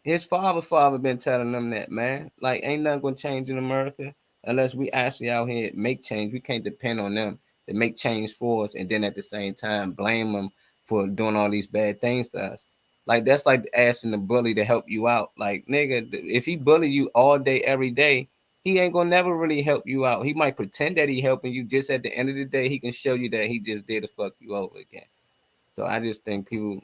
S8: His father been telling them that, man. Like, ain't nothing gonna change in America unless we actually out here make change. We can't depend on them to make change for us, and then at the same time blame them for doing all these bad things to us. Like that's like asking the bully to help you out. Like, nigga, if he bully you all day, every day, he ain't gonna never really help you out. He might pretend that he helping you. Just at the end of the day, he can show you that he just did to fuck you over again. So I just think people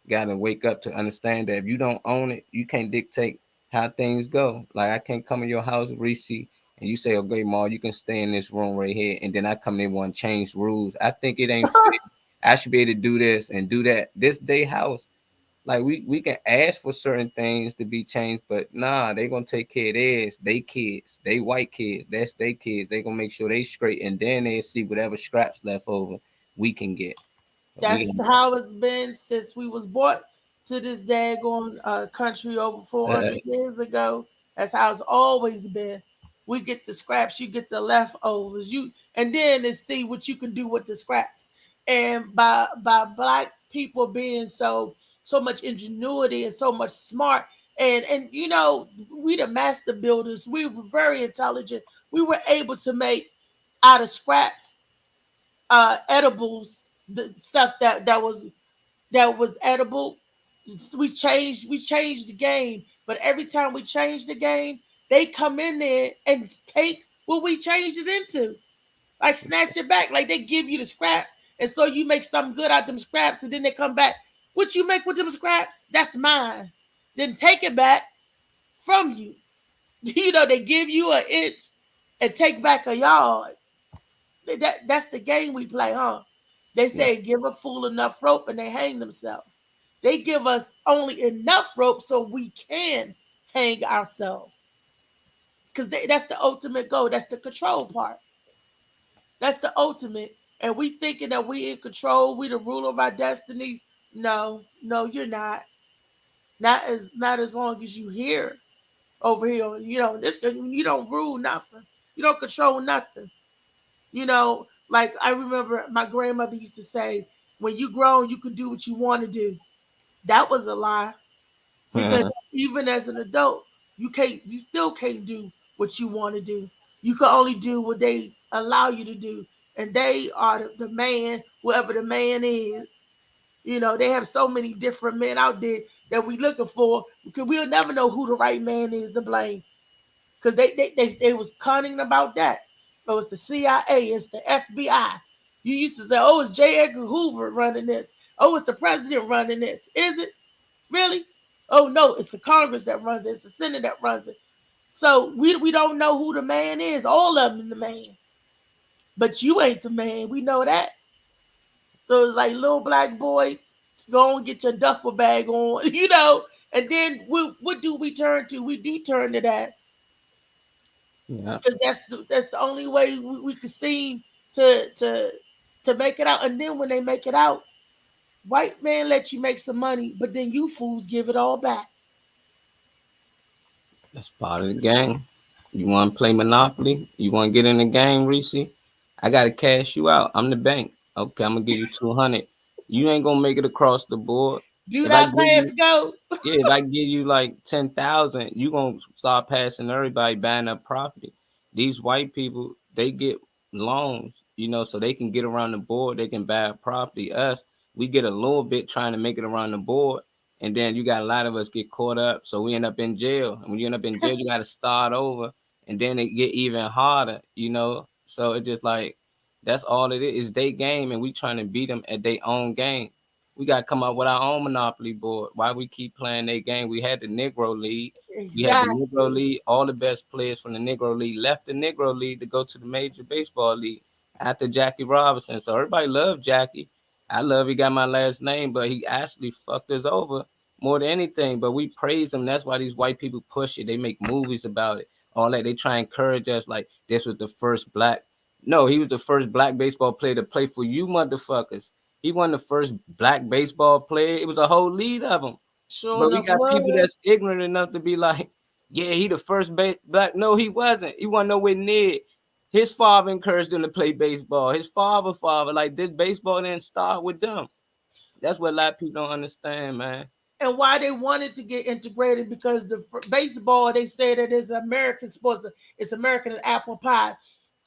S8: gotta wake up to understand that if you don't own it, you can't dictate how things go. Like I can't come in your house, Reese, and you say, "Okay, Ma, you can stay in this room right here," and then I come in and change rules. I think it ain't fair. I should be able to do this and do that. This day house, like we can ask for certain things to be changed, but nah, they gonna take care of theirs. They kids, they white kids, that's they kids. They gonna make sure they straight, and then they see whatever scraps left over we can get.
S1: That's how it's been since we was brought to this daggone country over 400 years ago. That's how it's always been. We get the scraps, you get the leftovers. And then let's see what you can do with the scraps. And by black people being so much ingenuity and so much smart, and we the master builders. We were very intelligent. We were able to make out of scraps edibles, the stuff that was edible. We changed the game, but every time we change the game, they come in there and take what we changed it into, like snatch it back. Like they give you the scraps, and so you make something good out them scraps, and then they come back. What you make with them scraps, that's mine. Then take it back from you. They give you an inch and take back a yard. That's the game we play, huh? They say give a fool enough rope and they hang themselves. They give us only enough rope so we can hang ourselves. Because that's the ultimate goal. That's the control part. That's the ultimate. And we thinking that we in control, we the ruler of our destinies. No, you're not. Not as long as you here over here. This you don't rule nothing. You don't control nothing. Like I remember my grandmother used to say, when you grown, you can do what you want to do. That was a lie. Because even as an adult, you still can't do what you want to do. You can only do what they allow you to do. And they are the man, whoever the man is. They have so many different men out there that we looking for, because we'll never know who the right man is to blame. Because they was cunning about that. Oh, it's the CIA, it's the FBI. You used to say, oh, it's J. Edgar Hoover running this. Oh, it's the president running this. Is it? Really? Oh, no, it's the Congress that runs it. It's the Senate that runs it. So we don't know who the man is. All of them the man. But you ain't the man. We know that. So it's like, little black boy, go and get your duffel bag on, and then what do we turn to? We do turn to that.
S8: Yeah.
S1: because that's the only way we could seem to make it out. And then when they make it out, white man let you make some money, but then you fools give it all back.
S8: That's part of the game. You want to play Monopoly? You want to get in the game, Reese? I got to cash you out. I'm the bank. Okay, I'm gonna give you 200. You ain't gonna make it across the board.
S1: Do
S8: If I
S1: not
S8: give
S1: pass
S8: you,
S1: go.
S8: yeah, if I give you like 10,000, you gonna start passing everybody buying up property. These white people, they get loans, so they can get around the board. They can buy a property. Us, we get a little bit trying to make it around the board, and then you got a lot of us get caught up, so we end up in jail. And when you end up in jail, you got to start over, and then it get even harder. So it's just like that's all it is. It's their game, and we trying to beat them at their own game. We got to come up with our own monopoly board. Why we keep playing their game? We had the Negro League. We had the Negro
S1: Exactly.
S8: League. All the best players from the Negro League left the Negro League to go to the Major Baseball League after Jackie Robinson. So everybody loved Jackie. I love he got my last name, but he actually fucked us over more than anything. But we praise him. That's why these white people push it. They make movies about it. All that. They try and encourage us like this was the first black. No, he was the first black baseball player to play for you motherfuckers. He wasn't the first black baseball player. It was a whole lead of them.
S1: Sure
S8: But we
S1: enough
S8: got people
S1: was.
S8: that's ignorant enough to be like, yeah, he the first black. No, he wasn't. He wasn't nowhere near. His father encouraged him to play baseball. His father, like this baseball didn't start with them. That's what a lot of people don't understand, man.
S1: And why they wanted to get integrated, because the baseball, they say that is American sports, it's American as apple pie.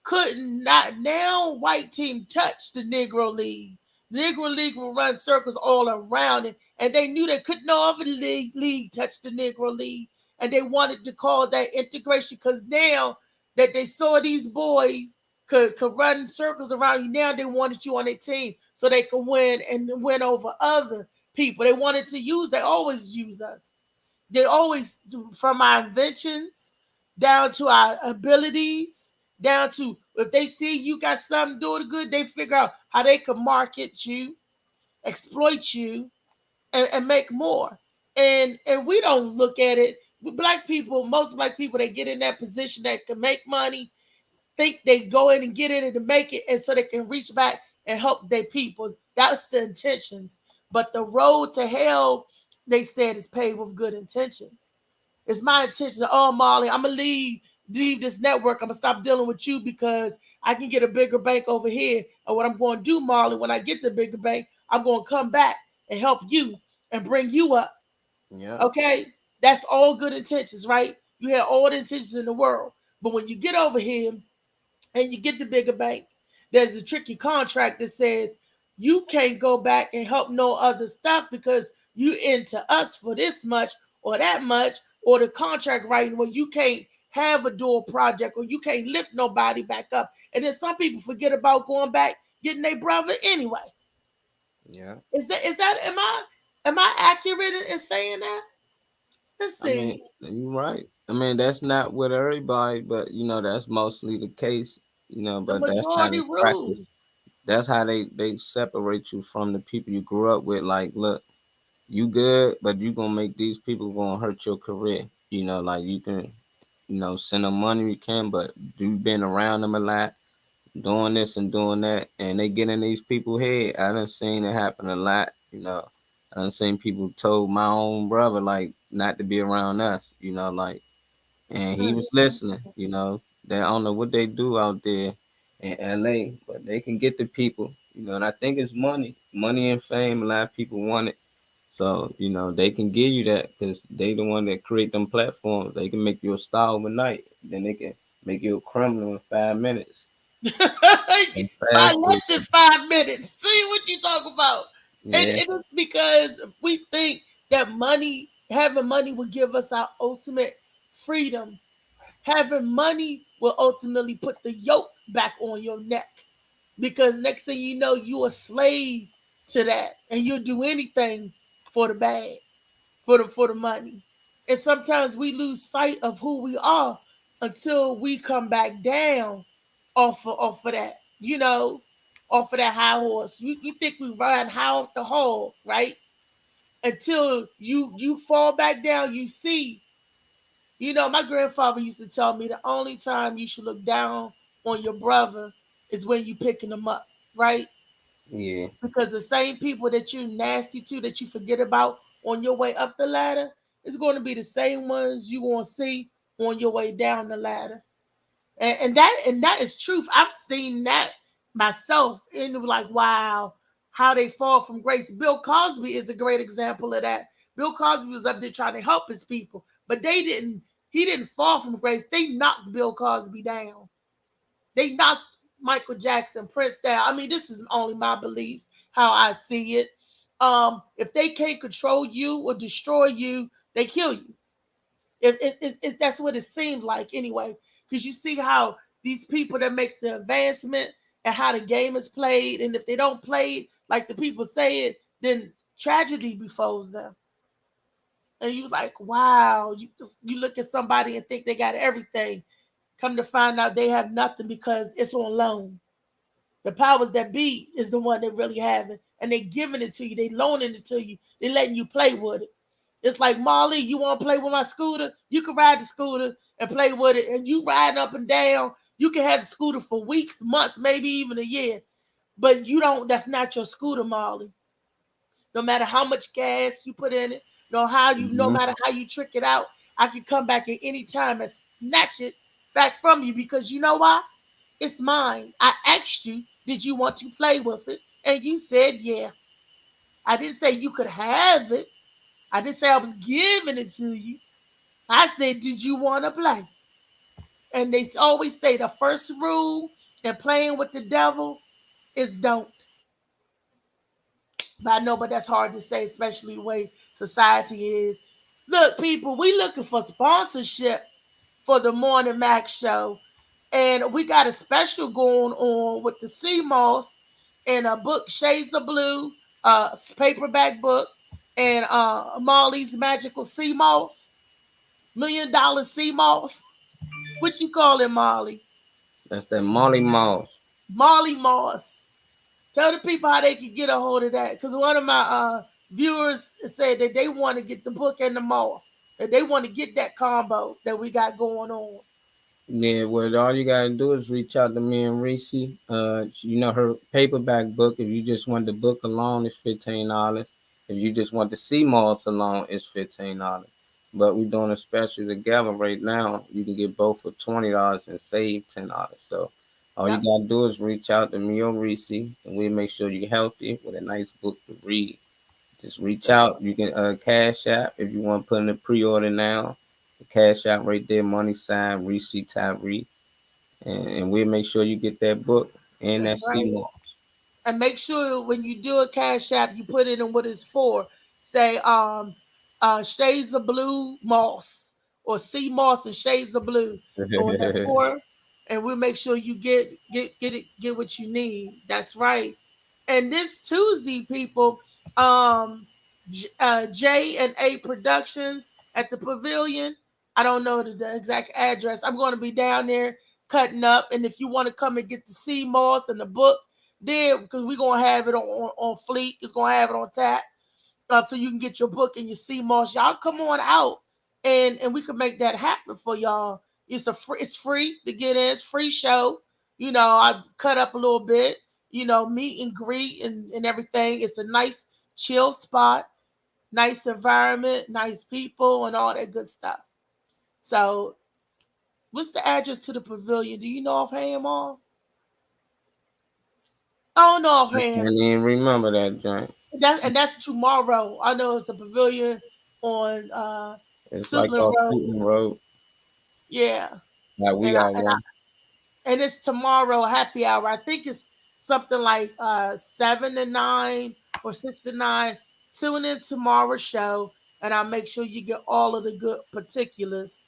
S1: Could not now white team touch the Negro League. The Negro League will run circles all around it, and they knew they could no other league touch the Negro League, and they wanted to call that integration because now that they saw these boys could run circles around you, now they wanted you on their team so they could win and win over other people. They wanted to use. They always use us. They always do, from our inventions down to our abilities, down to if they see you got something doing good, they figure out how they can market you, exploit you, and make more. And we don't look at it. Black people, most black people, they get in that position that can make money, think they go in and get in it to make it, and so they can reach back and help their people. That's the intentions. But the road to hell, they said, is paved with good intentions. It's my intention. Oh, Molly, I'm gonna leave this network. I'm gonna stop dealing with you because I can get a bigger bank over here. And what I'm going to do, Molly, when I get the bigger bank, I'm going to come back and help you and bring you up.
S8: Yeah.
S1: Okay, that's all good intentions, right? You have all the intentions in the world, but when you get over here and you get the bigger bank, there's a tricky contract that says you can't go back and help no other stuff because you into us for this much or that much, or the contract writing where you can't have a dual project or you can't lift nobody back up. And then some people forget about going back getting their brother anyway.
S8: Yeah.
S1: Is that am I accurate in saying that? Let's
S8: I mean,
S1: see.
S8: you're right. I mean, that's not with everybody, but that's mostly the case.
S1: The
S8: But that's how
S1: majority
S8: they practice.
S1: rules.
S8: That's how they separate you from the people you grew up with. Like, look, you good, but you gonna make these people gonna hurt your career. Like you can, send them money you can, but you been around them a lot, doing this and doing that, and they get in these people's head. I done seen it happen a lot. I done seen people told my own brother like not to be around us. Like, and he was listening. They I don't know what they do out there in LA, but they can get the people. And I think it's money and fame. A lot of people want it, so they can give you that because they the one that create them platforms. They can make you a star overnight. Then they can make you a criminal in 5 minutes. And
S1: By
S8: fast
S1: less than 5 minutes. See what you talk about. And
S8: yeah,
S1: it's because we think that having money will give us our ultimate freedom. Having money will ultimately put the yoke back on your neck. Because next thing you know, you a slave to that. And you'll do anything for the bag, for the money. And sometimes we lose sight of who we are until we come back down off of that, off of that high horse. You think we ride high off the hog, right? Until you fall back down, you see You know, my grandfather used to tell me the only time you should look down on your brother is when you picking him up, right?
S8: Yeah.
S1: Because the same people that you're nasty to, that you forget about on your way up the ladder, is going to be the same ones you going to see on your way down the ladder. And that is truth. I've seen that myself, and it was like, wow, how they fall from grace. Bill Cosby is a great example of that. Bill Cosby was up there trying to help his people, but they didn't. He didn't fall from grace. They knocked Bill Cosby down. They knocked Michael Jackson, Prince down. I mean, this is only my beliefs, how I see it. If they can't control you or destroy you, they kill you. If that's what it seemed like anyway. Because you see how these people that make the advancement and how the game is played, and if they don't play it like the people say it, then tragedy befalls them. And you was like, wow, you look at somebody and think they got everything. Come to find out they have nothing because it's on loan. The powers that be is the one that really have it. And they giving it to you. They loaning it to you. They letting you play with it. It's like, Marley, you want to play with my scooter? You can ride the scooter and play with it. And you riding up and down. You can have the scooter for weeks, months, maybe even a year. But you don't, that's not your scooter, Marley. No matter how much gas you put in it, no matter how you trick it out, I can come back at any time and snatch it back from you, because you know why? It's mine. I asked you, did you want to play with it? And you said, yeah. I didn't say you could have it. I didn't say I was giving it to you. I said, did you want to play? And they always say the first rule in playing with the devil is don't. But I know, but that's hard to say, especially the way society is. Look, people, we looking for sponsorship for the Morning Max show. And we got a special going on with the Sea Moss and a book, Shades of Blue, paperback book, and Marley's Magical Sea Moss, $1 Million Sea Moss. What you call it, Marley?
S8: That's that Molly Moss.
S1: Molly Moss. Tell the people how they can get a hold of that. Because one of my viewers said that they want to get the book and the moss. That they want to get that combo that we got going on.
S8: Yeah, well, all you gotta do is reach out to me and Reese. Her paperback book. If you just want the book alone, it's $15. If you just want the sea moss alone, it's $15. But we're doing a special together right now. You can get both for $20 and save $10. So all you gotta do is reach out to me or Reese, and we'll make sure you're healthy with a nice book to read. Just reach out. You can Cash App if you want to put in a pre-order now. The Cash App right there, money sign Reese Tyree, and we'll make sure you get that book and
S1: That's
S8: that sea moss.
S1: And make sure when you do a Cash App, you put it in what it's for. Say Shades of Blue Moss or Sea Moss and Shades of Blue on that for, and we'll make sure you get what you need. That's right. And this Tuesday, people, J&A Productions at the Pavilion. I don't know the exact address. I'm going to be down there cutting up, and if you want to come and get the sea moss and the book there, because we're going to have it on fleek, it's going to have it on tap, so you can get your book and your sea moss. Y'all come on out, and we can make that happen for y'all. It's free to get in. It's free show. I cut up a little bit. Meet and greet and everything. It's a nice chill spot, nice environment, nice people, and all that good stuff. So, what's the address to the Pavilion? Do you know offhand, Mom? I don't know offhand.
S8: I can't even remember that joint.
S1: That's tomorrow. I know it's the Pavilion on
S8: It's
S1: Suitland
S8: like off
S1: Road.
S8: Suitland Road.
S1: Yeah.
S8: Like we got one.
S1: And it's tomorrow happy hour. I think it's something like 7 to 9 or 6 to 9. Tune in tomorrow's show, and I'll make sure you get all of the good particulars.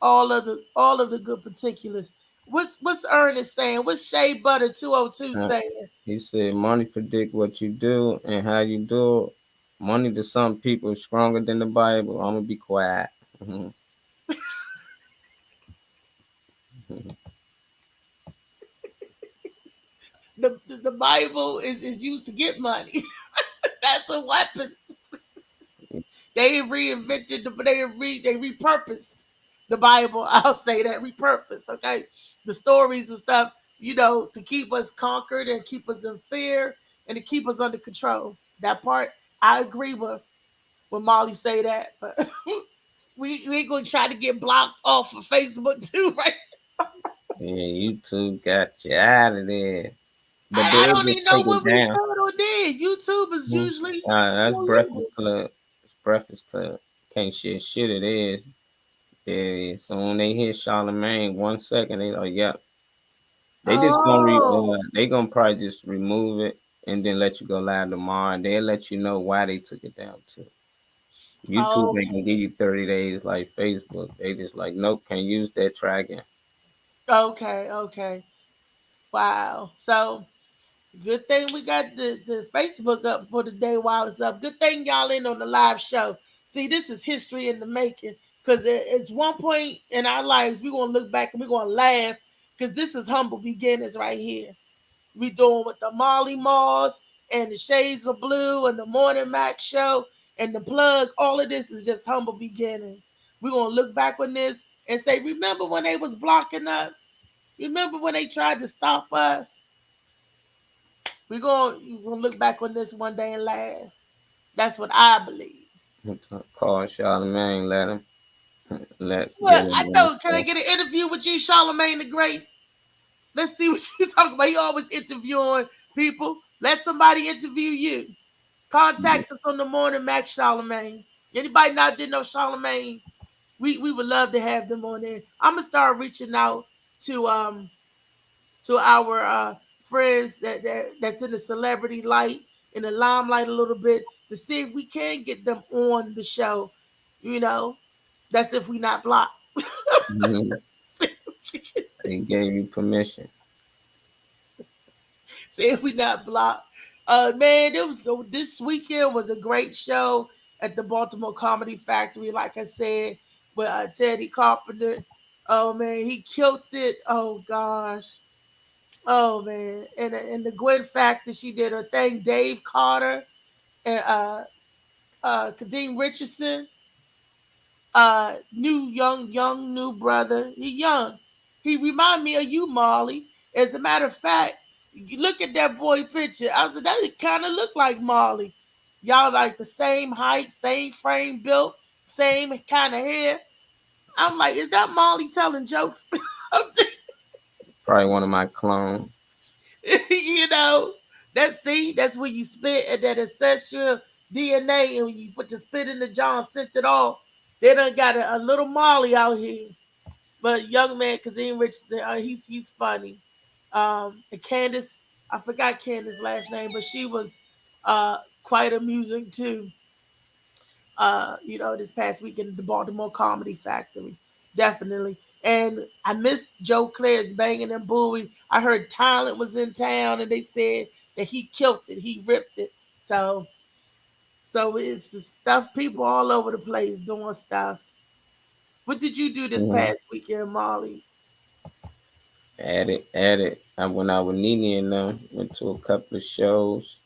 S1: All of the good particulars. What's Ernest saying? What's Shea Butter 202 saying?
S8: He said, money predict what you do and how you do it. Money to some people is stronger than the Bible. I'm gonna be quiet.
S1: The Bible is used to get money. That's a weapon. They reinvented, they repurposed the Bible. I'll say that repurposed. Okay, the stories and stuff. To keep us conquered and keep us in fear and to keep us under control. That part I agree with when Molly say that, but we ain't gonna try to get blocked off of Facebook too, right?
S8: Yeah, YouTube got you out of there. But
S1: I
S8: they'll
S1: don't
S8: just
S1: even know
S8: take
S1: what
S8: it
S1: we
S8: down.
S1: said or did. YouTube is
S8: Mhm.
S1: usually
S8: That's
S1: more
S8: Breakfast
S1: legal.
S8: Club. It's Breakfast Club. Can't shit it is. Yeah, so when they hit Charlemagne 1 second, they like, yep. They just gonna
S1: Oh,
S8: they gonna probably just remove it and then let you go live tomorrow, and they'll let you know why they took it down too. YouTube
S1: oh,
S8: ain't gonna give you 30 days like Facebook. They just like, nope, can't use that tracking.
S1: okay, okay. Wow. So good thing we got the Facebook up for the day while it's up. Good thing y'all in on the live show. See, this is history in the making. Because it's one point in our lives we're gonna look back and we're gonna laugh because this is humble beginnings right here. We doing with the Molly Moss and the Shades of Blue and the Morning Mac show and the plug. All of this is just humble beginnings. We're gonna look back on this and say, remember when they was blocking us? Remember when they tried to stop us? We're gonna look back on this one day and laugh. That's what I believe.
S8: Call Charlemagne, let's get
S1: Well, I
S8: him on
S1: know. Can I
S8: the
S1: get an interview with you, Charlemagne the Great? Let's see what you talking about. He always interviewing people. Let somebody interview you.
S8: show.
S1: Contact us on the morning, Max Charlemagne. Anybody not didn't know Charlemagne, we would love to have them on there. I'm gonna start reaching out to our friends that's in the celebrity light, in the limelight a little bit, to see if we can get them on the show. You know, that's if we not blocked.
S8: Mhm. They gave you permission.
S1: See if we not blocked. Man, it was this weekend was a great show at the Baltimore Comedy Factory. Like I said, with Teddy Carpenter. Oh man, he killed it. Oh gosh. Oh man, and the Gwen Factor, she did her thing. Dave Carter and Kadeem Richardson, young new brother. He young. He remind me of you, Molly. As a matter of fact, you look at that boy picture. I said that kind of look like Molly. Y'all like the same height, same frame built, same kind of hair. I'm like, is that Molly telling jokes?
S8: Probably one of my clones.
S1: you know, that's when you spit at that ancestral DNA and when you put the spit in the jar and sent it off. They done got a little Molly out here. But young man, Kadeem Richardson, he's funny. And Candace, I forgot Candace's last name, but she was quite amusing too. This past weekend at the Baltimore Comedy Factory. Definitely. And I missed Joe Claire's Banging and Bowie. I heard Talent was in town and they said that he killed it. He ripped it. So it's the stuff, people all over the place doing stuff. What did you do this
S8: Mhm.
S1: past weekend, Molly?
S8: At it. I went out with Nene and them. Went to a couple of shows.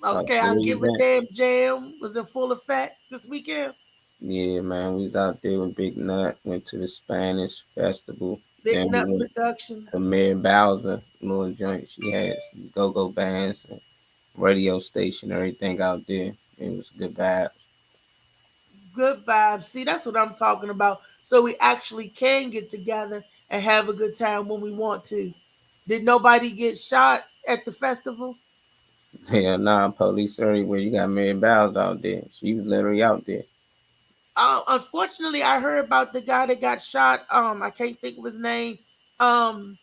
S1: Okay, I
S8: Three
S1: give a
S8: events.
S1: damn jam was in full effect this weekend.
S8: Yeah, man, we was out there with Big Nut. Went to the Spanish festival.
S1: Big
S8: Then we
S1: Nut
S8: went
S1: Productions.
S8: to Mary Bowser, little joint. She had some go-go bands and radio station, everything out there. It was good vibes.
S1: Good vibes. See, that's what I'm talking about. So we actually can get together and have a good time when we want to. Did nobody get shot at the festival?
S8: Yeah, nah, police everywhere. You got Mary Bowser out there. She was literally out there.
S1: Unfortunately, I heard about the guy that got shot. I can't think of his name. Um,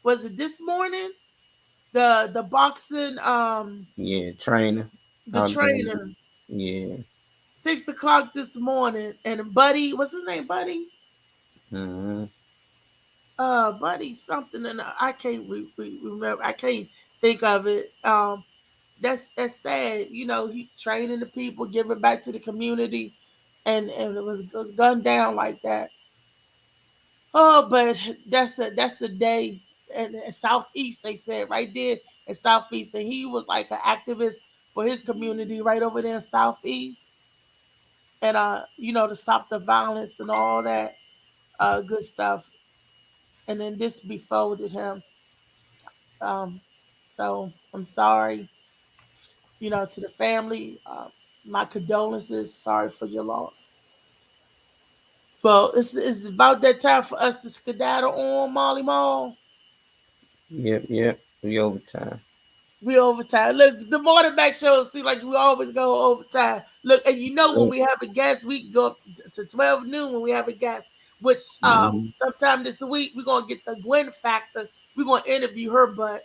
S1: was it this morning? The boxing
S8: Yeah, trainer
S1: the
S8: out there.
S1: trainer.
S8: Yeah.
S1: 6 o'clock this morning, and Buddy, what's his name? Buddy.
S8: Mm-hmm.
S1: Buddy something, and I can't remember. I can't think of it. That's sad. He training the people, giving back to the community, and it was gunned down like that. Oh, but that's a day. And Southeast, they said right there in Southeast, and he was like an activist for his community right over there in Southeast, and to stop the violence and all that. good stuff. And then this befolded him. Um, so I'm sorry, to the family. My condolences. Sorry for your loss. Well, it's about that time for us to skedaddle on Molly Mall.
S8: Yep. We overtime.
S1: We overtime. Look, the morning back shows seem like we always go overtime. Look, and when we have a guest, we go up to 12 noon when we have a guest, which
S8: Mhm.
S1: sometime this week we're gonna get the Gwen Factor. We're gonna interview her, but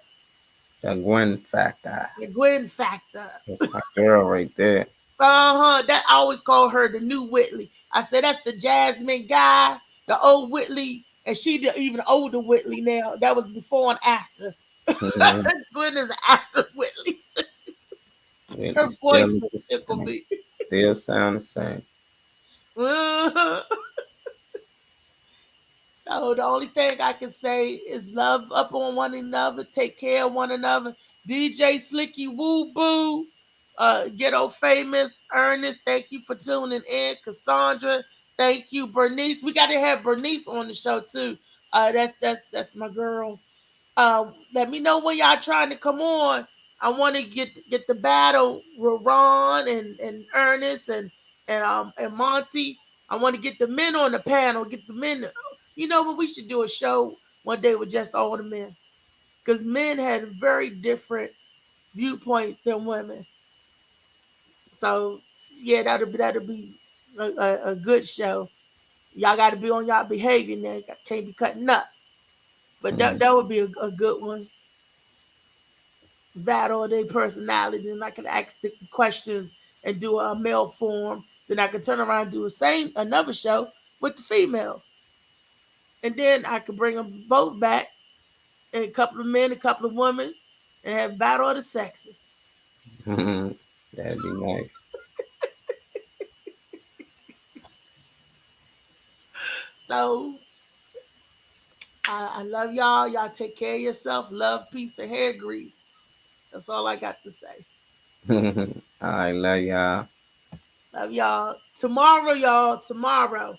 S8: That Gwen factor.
S1: the Gwen Factor.
S8: That's my girl right there.
S1: That I always call her the new Whitley. I said that's the Jasmine guy, the old Whitley, and she the even older Whitley now. That was before and after.
S8: Mhm.
S1: Gwen is after Whitley.
S8: Yeah,
S1: Her
S8: it
S1: voice
S8: still,
S1: will
S8: look the
S1: tickle
S8: same.
S1: me.
S8: Still sound the same.
S1: So the only thing I can say is love up on one another, take care of one another. DJ Slicky Woo Boo, Ghetto Famous, Ernest, thank you for tuning in. Cassandra, thank you. Bernice, we got to have Bernice on the show too. That's my girl. Let me know when y'all trying to come on. I want to get the battle with Ron and Ernest and Monty. I want to get the men on the panel. Get the men. You know what? We should do a show one day with just all the men, because men had very different viewpoints than women. So yeah, that'll be a good show. Y'all got to be on y'all behavior now. Can't be cutting up. But that
S8: Mhm.
S1: that would be a good one. Battle their personalities, and I can ask the questions and do a male form. Then I can turn around and do another show with the female, and then I could bring them both back, and a couple of men, a couple of women, and have battle of the sexes.
S8: Mhm. That'd be nice.
S1: So I love y'all. Y'all take care of yourself. Love, peace, and hair grease. That's all I got to say.
S8: I love y'all.
S1: Love y'all. Tomorrow, y'all. Tomorrow.